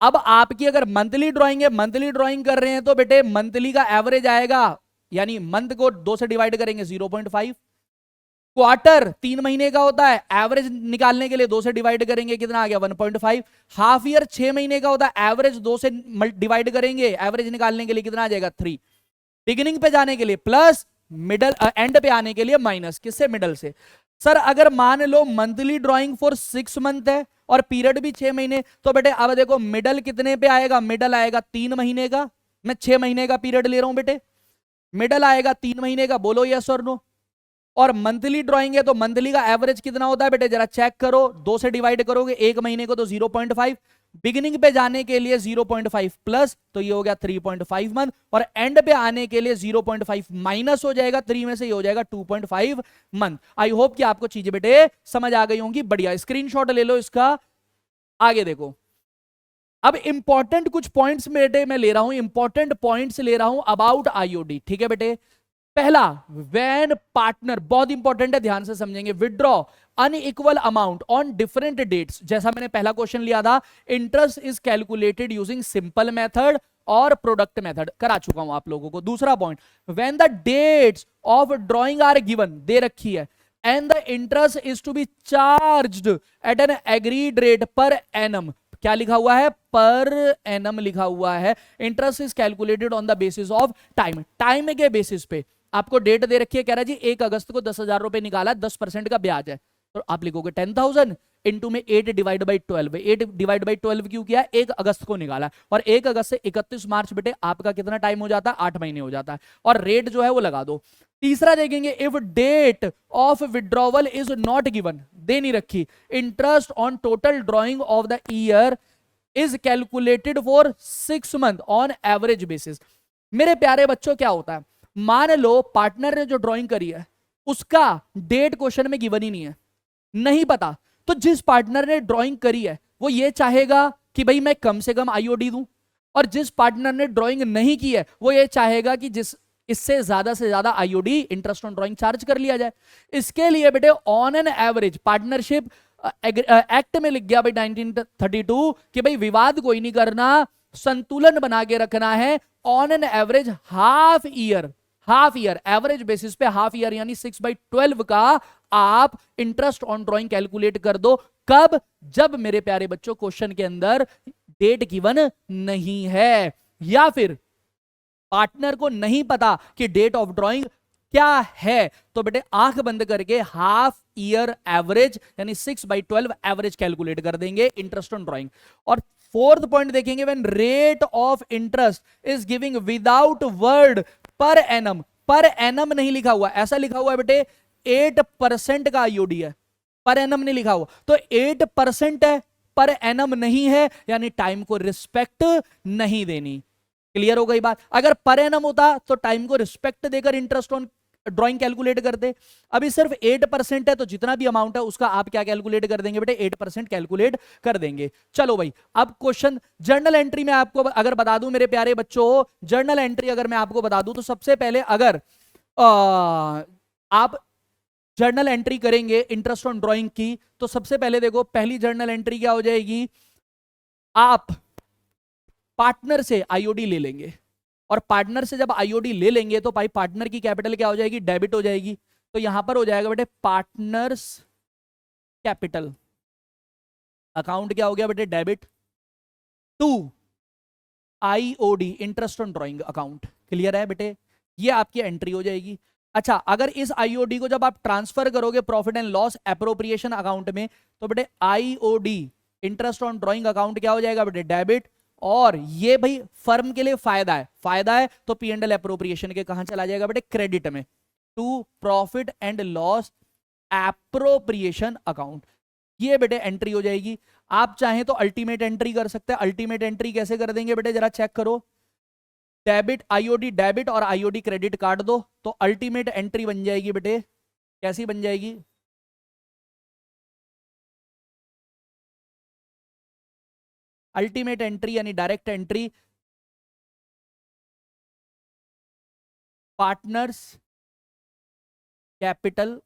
अब आपकी अगर मंथली ड्राइंग है, मंथली ड्राइंग कर रहे हैं तो बेटे मंथली का एवरेज आएगा, यानी मंथ को 2 से डिवाइड करेंगे 0.5। क्वार्टर 3 महीने का होता है, एवरेज निकालने के लिए 2 से डिवाइड करेंगे कितना आ गया 1.5। हाफ ईयर 6 महीने का होता है, एवरेज 2 से डिवाइड करेंगे, एवरेज निकालने के लिए कितना आ जाएगा 3। बिगिनिंग पे जाने के लिए प्लस, मिडल एंड पे आने के लिए माइनस, किससे मिडल से। सर अगर मान लो मंथली ड्राइंग फॉर 6 मंथ है और पीरियड भी 6 महीने, तो बेटे अब देखो मिडल कितने पे आएगा, मिडल आएगा 3 महीने का, मैं 6 महीने का पीरियड ले रहा हूं बेटे, मिडल आएगा 3 महीने का। बोलो यस और नो। और मंथली ड्राइंग है तो मंथली का एवरेज कितना होता है बेटे जरा चेक करो, 2 से डिवाइड करोगे एक महीने को तो 0.5, बिगिनिंग पे जाने के लिए 0.5 प्लस तो ये हो गया 3.5 मंथ, और एंड पे आने के लिए 0.5 माइनस हो जाएगा 3 में से, ये हो जाएगा 2.5 मंथ। आई होप कि आपको चीजें बेटे समझ आ गई होंगी। बढ़िया, स्क्रीनशॉट ले लो इसका। आगे देखो, अब इंपॉर्टेंट कुछ पॉइंट्स बेटे मैं ले रहा हूं, इंपॉर्टेंट पॉइंट्स ले रहा हूं अबाउट आईओडी। ठीक है बेटे, पहला व्हेन पार्टनर, बहुत इंपॉर्टेंट है ध्यान से समझेंगे, withdraw unequal amount on different dates, जैसा मैंने पहला क्वेश्चन लिया था, interest is calculated using simple method और प्रोडक्ट मेथड, करा चुका हूं आप लोगों को। दूसरा point, when the dates of drawing are given, दे रखी है, and the interest is to be charged at an agreed rate per annum, क्या लिखा हुआ है पर एनम लिखा हुआ है। Interest is calculated on the basis of time, time के बेसिस पे आपको डेट दे रखी है, कह रहा है जी 1 अगस्त को 10,000 रुपए निकाला, 10% का ब्याज है, तो आप लिखोगे 10,000 इंटू में 8 डिवाइड बाई 12, 8 डिवाइड बाई 12 क्यों किया, 1 अगस्त को निकाला, और 1 अगस्त से 31 मार्च बेटे आपका कितना टाइम हो जाता है 8 महीने हो जाता है, और रेट जो है वो लगा दो। तीसरा देखेंगे, if date of withdrawal is not given, दे नहीं रखी, interest on total drawing of the year is calculated for 6 month on average basis. मेरे प्यारे बच्चों क्या होता है, मान लो पार्टनर ने जो ड्राइंग करी है उसका डेट क्वेश्चन में गिवन ही नहीं है, नहीं पता, तो जिस पार्टनर ने ड्राइंग करी है वो ये चाहेगा कि भाई मैं कम से कम आईओडी दूं, और जिस पार्टनर ने ड्राइंग नहीं की है वो ये चाहेगा कि जिस इससे ज्यादा IOD interest on drawing charge कर लिया जाए। इसके लिए बेटे on an average partnership act में लिख गया भाई 1932 कि भाई विवाद कोई नहीं करना, संतुलन बना के रखना है, on an average half year average basis पे हाफ ईयर यानी 6/12 का आप इंटरेस्ट ऑन ड्राइंग कैलकुलेट कर दो। कब? जब मेरे प्यारे बच्चों क्वेश्चन के अंदर डेट गिवन नहीं है, या फिर पार्टनर को नहीं पता कि डेट ऑफ ड्राइंग क्या है, तो बेटे आंख बंद करके हाफ ईयर एवरेज यानी 6/12 एवरेज कैलकुलेट कर देंगे इंटरेस्ट ऑन ड्राइंग। और फोर्थ पॉइंट देखेंगे, when rate of interest is giving without word per annum, per annum नहीं लिखा हुआ, ऐसा लिखा हुआ है बेटे 8% का आईओडी है, पर एनम नहीं लिखा हुआ, तो 8% है पर एनम नहीं है, यानी टाइम को रिस्पेक्ट नहीं देनी। क्लियर हो गई बात? अगर पर एनम होता तो टाइम को रिस्पेक्ट देकर इंटरेस्ट ऑन ड्राइंग कैलकुलेट करते। अभी सिर्फ 8% है, तो जितना भी अमाउंट है उसका आप क्या कैलकुलेट कर देंगे बेटे, 8% कैलकुलेट कर देंगे। चलो भाई, अब क्वेश्चन जर्नल एंट्री में आपको अगर बता दूं मेरे प्यारे बच्चों, जर्नल एंट्री अगर मैं आपको बता दूं, तो सबसे पहले अगर आप जर्नल एंट्री करेंगे इंटरेस्ट ऑन ड्राइंग की, तो सबसे पहले देखो पहली जर्नल एंट्री क्या हो जाएगी, आप पार्टनर से आईओडी ले लेंगे, और पार्टनर से जब आईओडी ले लेंगे तो भाई पार्टनर की कैपिटल क्या हो जाएगी, डेबिट हो जाएगी। तो यहां पर हो जाएगा बेटे पार्टनर्स कैपिटल अकाउंट क्या हो गया बेटे, debit to IOD interest on drawing account. Clear है बेटे, ये आपकी एंट्री हो जाएगी। अच्छा, अगर इस आईओडी को जब आप ट्रांसफर करोगे profit and loss appropriation account में, तो बेटे IOD interest on drawing account क्या हो जाएगा बेटे, डेबिट। और ये भाई फर्म के लिए फायदा है, फायदा है तो पी एंड एल एप्रोप्रिएशन के कहां चला जाएगा बेटे, क्रेडिट में, to profit and loss appropriation account. ये बेटे एंट्री हो जाएगी। आप चाहें तो अल्टीमेट एंट्री कर सकते हैं। अल्टीमेट एंट्री कैसे कर देंगे बेटे, जरा चेक करो, डेबिट आईओडी डेबिट और आईओडी क्रेडिट काट दो, तो अल्टीमेट एंट्री बन जाएगी बेटे, कैसी बन जाएगी, अल्टीमेट एंट्री यानी direct entry, partners capital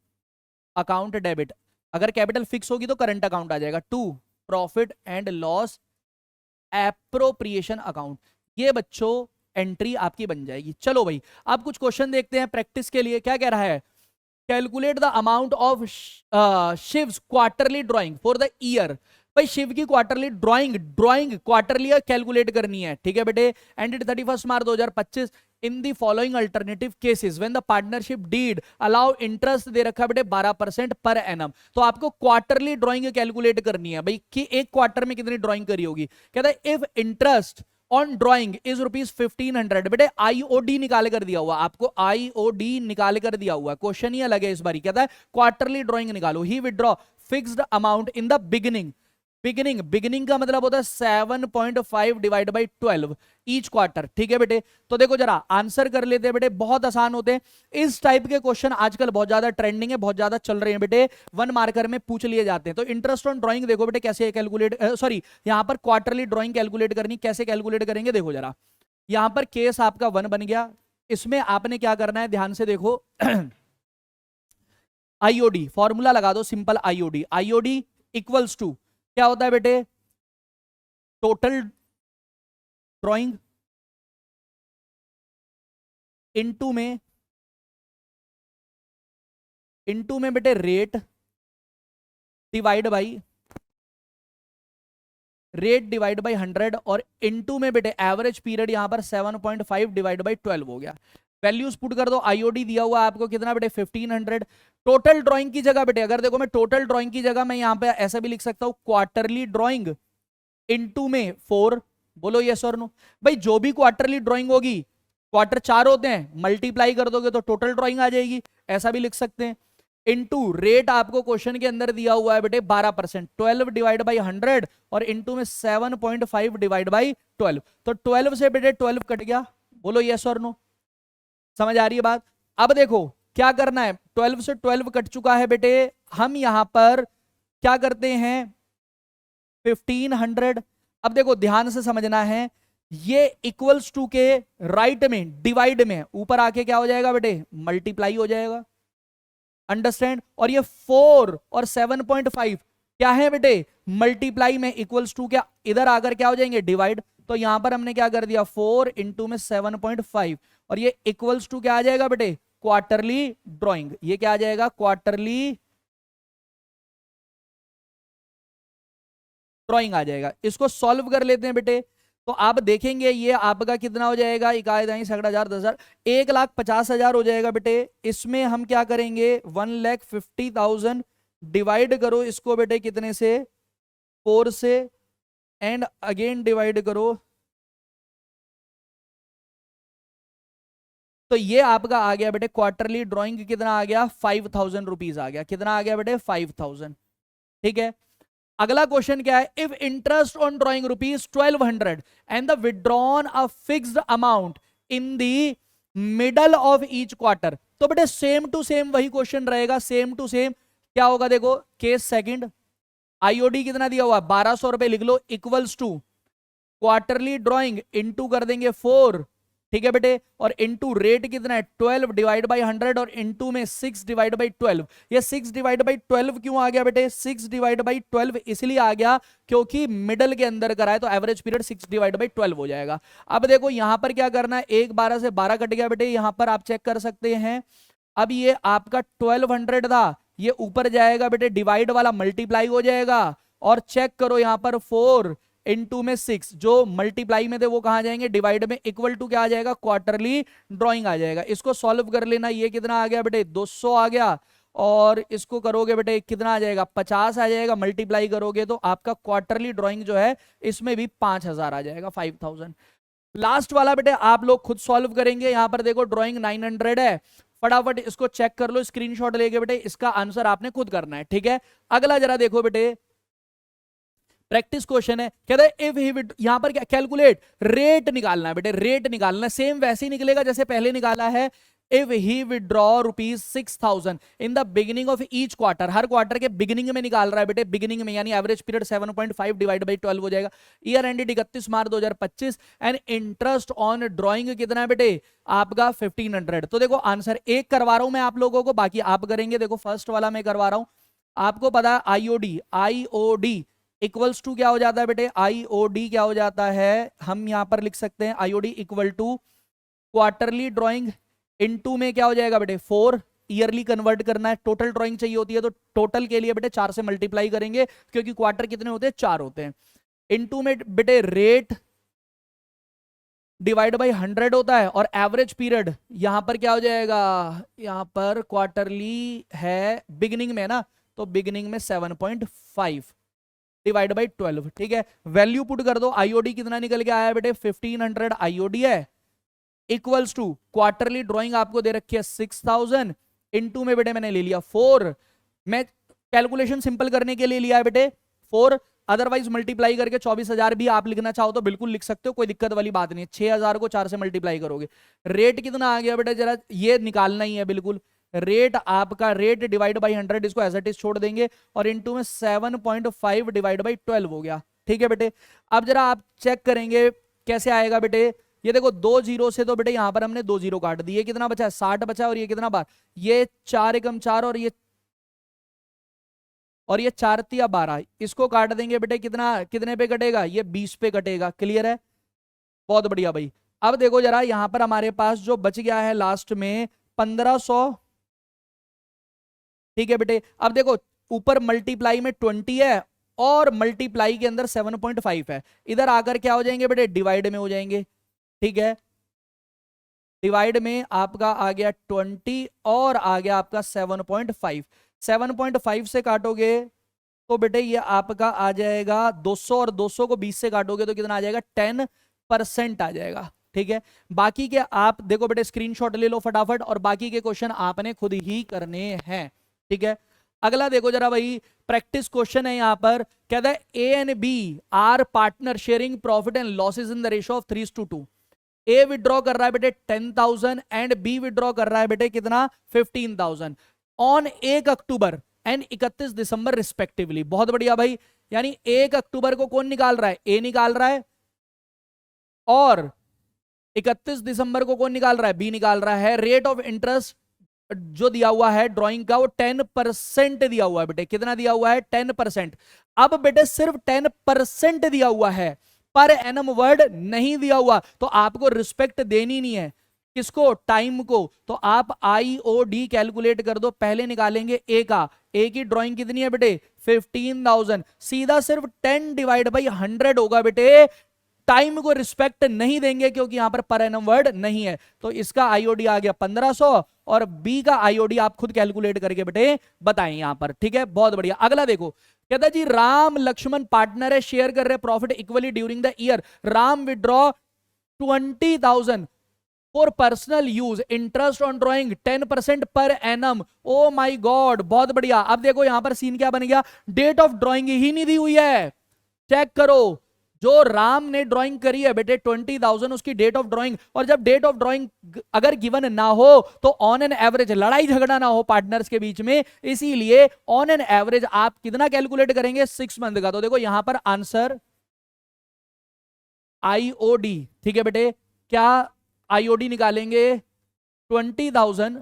account debit. अगर कैपिटल फिक्स होगी तो करंट अकाउंट आ जाएगा, to profit and loss appropriation account. ये बच्चों एंट्री आपकी बन जाएगी। चलो भाई, अब कुछ क्वेश्चन देखते हैं प्रैक्टिस के लिए। क्या कह रहा है, calculate the amount of Shiv's quarterly drawing for the year. भाई शिव की क्वार्टरली ड्राइंग क्वार्टरली कैलकुलेट करनी है, ठीक है बेटे, ended 31 March 2025 in the following alternative cases when the partnership deed allow interest दे रखा है बेटे 12% पर एनम। तो आपको क्वार्टरली ड्राइंग कैलकुलेट करनी है भाई, कि एक क्वार्टर में कितनी ड्राइंग करी होगी। कहता है if interest on drawing is ₹1500, बेटे आईओडी निकाल कर दिया हुआ, आपको आईओडी निकाल कर दिया हुआ, क्वेश्चन ही अलग है इस बारी। कहता है क्वार्टरली ड्राइंग निकालो, he withdraw fixed amount in the beginning. Beginning का मतलब होता है 7.5 डिवाइड बाई 12 ईच क्वार्टर, ठीक है बेटे। तो देखो जरा आंसर कर लेते हैं बेटे, बहुत आसान होते हैं इस टाइप के क्वेश्चन, आजकल बहुत ज्यादा ट्रेंडिंग है, बहुत ज्यादा चल रहे हैं बेटे, 1 मार्कर में पूछ लिए जाते हैं। तो इंटरेस्ट ऑन ड्राइंग देखो बेटे कैसे कैलकुलेट, सॉरी यहां पर क्वार्टरली ड्राइंग कैलकुलेट करनी, कैसे कैलकुलेट करेंगे देखो जरा। यहां पर केस आपका 1 बन गया, इसमें आपने क्या करना है ध्यान से देखो आईओडी फॉर्मूला लगा दो simple, IOD IOD equals to क्या होता है बेटे, टोटल ड्राइंग इनटू में बेटे रेट डिवाइड बाई 100, और इनटू में बेटे एवरेज पीरियड यहां पर 7.5 डिवाइड बाई 12 हो गया। वैल्यूज पुट कर दो, आईओडी दिया हुआ आपको कितना बेटे 1500। टोटल ड्राइंग की जगह बेटे अगर देखो मैं टोटल ड्राइंग की जगह मैं यहां पे ऐसा भी लिख सकता हूं, क्वार्टरली ड्राइंग इनटू में 4। बोलो यस और नो। भाई जो भी क्वार्टरली ड्राइंग होगी, क्वार्टर 4 होते हैं, मल्टीप्लाई कर दोगे तो टोटल ड्राइंग आ जाएगी, ऐसा भी लिख सकते हैं। इनटू रेट आपको क्वेश्चन के अंदर दिया हुआ है बेटे 12%, 12 डिवाइड बाई 100 और इनटू में 7.5 डिवाइड बाई 12। तो 12 से बेटे 12 कट गया, बोलो यस और नो। समझ आ रही है बात। अब देखो क्या करना है, 12 से 12 कट चुका है बेटे, हम यहां पर क्या करते हैं 1500। अब देखो ध्यान से समझना है, ये इक्वल्स टू के राइट में डिवाइड में ऊपर आके क्या हो जाएगा बेटे, मल्टीप्लाई हो जाएगा, अंडरस्टैंड। और ये 4 और 7.5 क्या है बेटे, मल्टीप्लाई में, इक्वल्स टू क्या इधर आकर क्या हो जाएंगे, डिवाइड। तो यहां पर हमने क्या कर दिया 4 इंटू में 7.5, और ये इक्वल्स टू क्या आ जाएगा बेटे, क्वार्टरली ड्राइंग। ये क्या आ जाएगा, क्वार्टरली ड्राइंग आ जाएगा। इसको सॉल्व कर लेते हैं बेटे, तो आप देखेंगे ये आपका कितना हो जाएगा, इकाई दाई सगड़ा 1000 1,50,000 हो जाएगा बेटे। इसमें हम क्या करेंगे 1,50,000 डिवाइड करो इसको बेटे कितने से, 4 से, एंड अगेन डिवाइड करो, तो ये आपका आ गया बेटे क्वार्टरली ड्राइंग कितना आ गया, 5,000 रुपीज आ गया। कितना आ गया बेटे 5,000, ठीक है। अगला क्वेश्चन क्या है, if interest on drawing ₹1200 and the withdrawn a fixed amount in the middle of each quarter. तो तो बेटे सेम टू सेम वही क्वेश्चन रहेगा, सेम टू सेम। क्या होगा देखो, केस सेकंड, आईओडी कितना दिया हुआ है 1200 रुपए, लिख लो equals to quarterly drawing into कर देंगे 4, ठीक है बेटे, और इनटू रेट कितना है 12 डिवाइड बाई 100, और इनटू में 6 डिवाइड बाई 12। ये 6 डिवाइड बाई 12 क्यों आ गया बेटे, 6 डिवाइड बाई 12 इसलिए आ गया क्योंकि मिडल के अंदर कराए तो एवरेज पीरियड 6 डिवाइड बाई 12 हो जाएगा। अब देखो यहां पर क्या करना है, 1 12 से 12 कट गया बेटे, यहां पर आप चेक कर सकते हैं। अब ये आपका 1200 था, ये ऊपर जाएगा बेटे, डिवाइड वाला मल्टीप्लाई हो जाएगा, और चेक करो यहां पर 4 इनटू में 6, जो मल्टीप्लाई में थे वो कहां जाएंगे, डिवाइड में, इक्वल टू क्या आ जाएगा, क्वार्टरली ड्राइंग आ जाएगा। इसको सॉल्व कर लेना, ये कितना आ गया बेटे 200 आ गया, और इसको करोगे बेटे कितना आ जाएगा 50 आ जाएगा, मल्टीप्लाई करोगे तो आपका क्वार्टरली ड्राइंग जो है इसमें भी 5000 आ जाएगा, 5000। लास्ट वाला बेटे आप लोग खुद सॉल्व करेंगे। यहां पर देखो ड्राइंग 900 है, फटाफट इसको चेक कर लो स्क्रीनशॉट लेके बेटे, इसका आंसर आपने खुद करना है, ठीक है। अगला जरा देखो बेटे, प्रैक्टिस क्वेश्चन है, कहता है इफ ही यहां पर क्या कैलकुलेट, रेट निकालना है बेटे, रेट निकालना है, सेम वैसे ही निकलेगा जैसे पहले निकाला है। If he withdraw ₹6000 in the beginning of each quarter, her quarter के बिगिनिंग में निकाल रहा है बेटे, बिगिनिंग में, यानी एवरेज पीरियड 7.5 डिवाइड बाई 12 हो जाएगा। Year ended 31 March 2025, and interest on drawing कितना है बेटे आपका 1500। तो देखो आंसर एक करवा रहा हूं मैं आप लोगों को, बाकी आप करेंगे। देखो फर्स्ट वाला मैं करवा रहा हूं, आपको पता है आईओडी इक्वल्स टू क्या हो जाता है बेटे, आईओडी क्या हो जाता है, हम यहां पर लिख सकते हैं IOD equal to quarterly drawing into में क्या हो जाएगा बेटे 4, ईयरली कन्वर्ट करना है, टोटल ड्राइंग चाहिए होती है तो टोटल के लिए बेटे 4 से मल्टीप्लाई करेंगे, क्योंकि क्वार्टर कितने होते हैं 4 होते हैं। इनटू में बेटे रेट डिवाइड बाई 100 होता है, और एवरेज पीरियड यहां पर क्या हो जाएगा, यहां पर क्वार्टरली है बिगिनिंग में ना, तो बिगिनिंग में 7.5 डिवाइड बाई 12, ठीक है। वैल्यू पुट कर दो, आईओडी कितना निकल के आया बेटे 1500 आईओडी है, इक्वल्स टू क्वार्टरली ड्राइंग आपको दे रखी है 6000, इनटू में बेटे मैंने ले लिया 4, मैं कैलकुलेशन सिंपल करने के लिए लिया है बेटे 4, अदरवाइज मल्टीप्लाई करके 24000 भी आप लिखना चाहो तो बिल्कुल लिख सकते हो, कोई दिक्कत वाली बात नहीं है। 6000 को 4 से मल्टीप्लाई करोगे, रेट कितना आ गया बेटा जरा ये निकालना ही है बिल्कुल, रेट आपका रेट डिवाइड बाई 100, इसको एज इट इज छोड़ देंगे, और इनटू में 7.5 डिवाइड बाई 12 हो गया, ठीक है बेटे। अब जरा आप चेक करेंगे कैसे आएगा बेटे, ये देखो 2 जीरो से तो बेटे यहां पर हमने 2 जीरो काट दिए, कितना बचा है 60 बचा, और ये कितना बार, ये 4 एकम 4, और ये 4 तिया 12, इसको काट देंगे बेटे कितना, कितने पे कटेगा, ये 20 पे कटेगा, क्लियर है, बहुत बढ़िया भाई। अब देखो जरा यहां पर हमारे पास जो बच गया है लास्ट में 1500, ठीक है बेटे। अब देखो ऊपर मल्टीप्लाई में 20 है, और मल्टीप्लाई के अंदर 7.5 है, इधर आकर क्या हो जाएंगे बेटे डिवाइड में हो जाएंगे, ठीक है। डिवाइड में आपका आ गया 20, और आ गया आपका 7.5, 7.5 से काटोगे तो बेटे ये आपका आ जाएगा 200, और 200 को 20 से काटोगे तो कितना आ जाएगा 10% आ जाएगा, ठीक है। बाकी के आप देखो बेटे स्क्रीनशॉट ले लो फटाफट, और बाकी के क्वेश्चन आपने खुद ही करने हैं, ठीक है। अगला देखो जरा भाई, प्रैक्टिस क्वेश्चन है यहां पर, कहता है A and B are partner sharing profit and losses in the ratio of 3:2। A withdraw कर रहा है बेटे 10,000 एंड बी विड्रॉ कर रहा है बेटे कितना 15,000 on 1 October and 31 December respectively. बहुत बढ़िया भाई, यानी 1 अक्टूबर को कौन निकाल रहा है, ए निकाल रहा है, और 31 दिसंबर को कौन निकाल रहा है, बी निकाल रहा है। रेट ऑफ इंटरेस्ट जो दिया हुआ है ड्राइंग का वो 10% दिया हुआ है बेटे, कितना दिया हुआ है 10%। अब बेटे सिर्फ 10% दिया हुआ है, पर एनम वर्ड नहीं दिया हुआ, तो आपको रिस्पेक्ट देनी नहीं है, किसको, टाइम को। तो आप आईओडी कैलकुलेट कर दो, पहले निकालेंगे ए का, ए की ड्राइंग कितनी है बेटे 15,000, सीधा सिर्फ 10 डिवाइड बाई 100 होगा बेटे, टाइम को रिस्पेक्ट नहीं देंगे क्योंकि यहां पर एनम वर्ड नहीं है, तो इसका आईओडी आ गया 1500, और बी का आईओडी आप खुद कैलकुलेट करके बेटे बताएं यहां पर, ठीक है। बहुत बढ़िया। अगला देखो, कहता जी राम लक्ष्मण पार्टनर है, शेयर कर रहे profit equally during the year, Ram withdraw 20,000 for personal use, interest on drawing 10% per annum. Oh my God, बहुत बढ़िया। अब देखो यहां पर सीन क्या बन गया, डेट ऑफ ड्रॉइंग ही नहीं दी हुई है, चेक करो, जो राम ने ड्राइंग करी है बेटे 20,000 उसकी डेट ऑफ ड्राइंग, और जब डेट ऑफ ड्राइंग अगर गिवन ना हो तो ऑन एन एवरेज लड़ाई झगड़ा ना हो पार्टनर्स के बीच में, इसीलिए ऑन एन एवरेज आप कितना कैलकुलेट करेंगे 6 मंथ का। तो देखो यहां पर आंसर आईओडी, ठीक है बेटे, क्या आईओडी निकालेंगे 20,000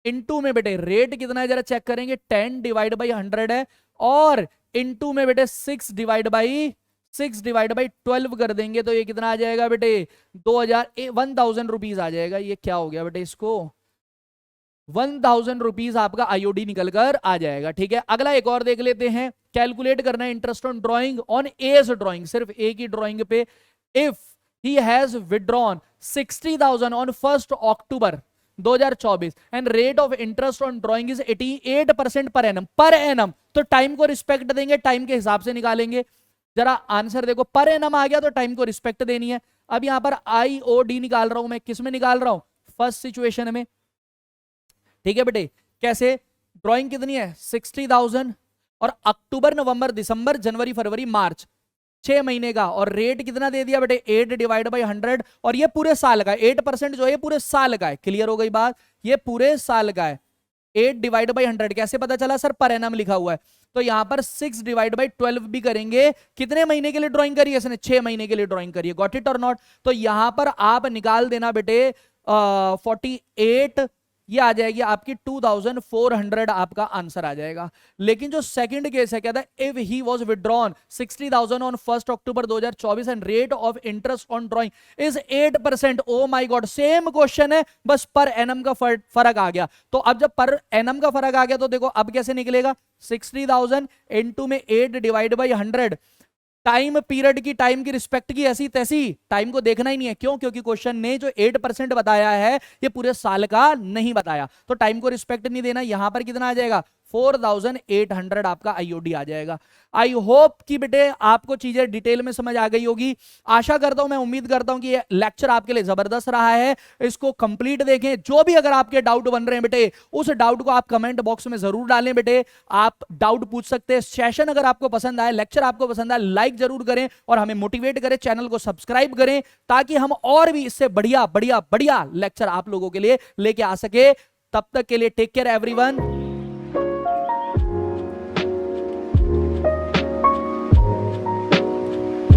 इनटू में बेटे रेट कितना है जरा चेक करेंगे, 10 डिवाइड बाई 100 है, और इनटू में बेटे 6 डिवाइड बाई 12 कर देंगे तो ये कितना आ जाएगा बेटे 1000 रुपीज आ जाएगा। ये क्या हो गया बेटे, इसको 1000 रुपीज आपका आईओडी निकल कर आ जाएगा। ठीक है, अगला एक और देख लेते हैं, कैलकुलेट करना है interest on drawing on A's drawing, सिर्फ ए की ड्राइंग पे। If he has withdrawn 60,000 on 1 October 2024 and rate of interest on drawing is 88% per annum, तो टाइम को रिस्पेक्ट देंगे, टाइम के हिसाब से निकालेंगे। जरा आंसर देखो, पर एनम आ गया तो टाइम को रिस्पेक्ट देनी है। अब यहां पर आईओडी निकाल रहा हूं मैं, किस में निकाल रहा हूं, फर्स्ट सिचुएशन में। ठीक है बेटे, कैसे, ड्राइंग कितनी है 60,000 और अक्टूबर नवंबर दिसंबर जनवरी फरवरी मार्च 6 महीने का, और रेट कितना दे दिया बेटे 8 डिवाइड बाई 100, और ये पूरे साल का 8% जो है पूरे साल का है। क्लियर हो गई बात, ये पूरे साल का है। 8 डिवाइड बाई 100 कैसे पता चला सर, पर एनम लिखा हुआ है, तो यहां पर 6 डिवाइड बाई 12 भी करेंगे। कितने महीने के लिए ड्राइंग करी है इसने, 6 महीने के लिए ड्राइंग करी है, गॉट इट और नॉट। तो यहां पर आप निकाल देना बेटे 48, ये आ जाएगी आपकी 2400 आपका आंसर आ जाएगा। लेकिन जो सेकंड केस है, कहता है if he was withdrawn 60,000 on 1 October 2024 and rate of interest on drawing is 8%। Oh my God, same question है, बस पर एनम का फर्क आ गया। तो अब जब पर एनम का फर्क आ गया तो देखो अब कैसे निकलेगा, 60,000 इनटू में 8 डिवाइड बाई 100, टाइम पीरियड की, टाइम की रिस्पेक्ट की ऐसी तैसी, टाइम को देखना ही नहीं है। क्यों, क्योंकि क्वेश्चन ने जो 8% बताया है ये पूरे साल का नहीं बताया, तो टाइम को रिस्पेक्ट नहीं देना। यहां पर कितना आ जाएगा 4800 आपका आईओडी आ जाएगा। आई होप कि बेटे आपको चीजें डिटेल में समझ आ गई होगी, आशा करता हूं, मैं उम्मीद करता हूं कि ये लेक्चर आपके लिए जबरदस्त रहा है। इसको कंप्लीट देखें, जो भी अगर आपके डाउट बन रहे हैं बेटे उस डाउट को आप कमेंट बॉक्स में जरूर डालें बेटे, आप डाउट पूछ सकते हैं। सेशन अगर आपको पसंद आए, लेक्चर आपको पसंद आए, लाइक जरूर करें और हमें मोटिवेट करें, चैनल को सब्सक्राइब करें ताकि हम और भी इससे बढ़िया बढ़िया बढ़िया लेक्चर आप लोगों के लिए लेके आ सके। तब तक के लिए टेक केयर एवरीवन।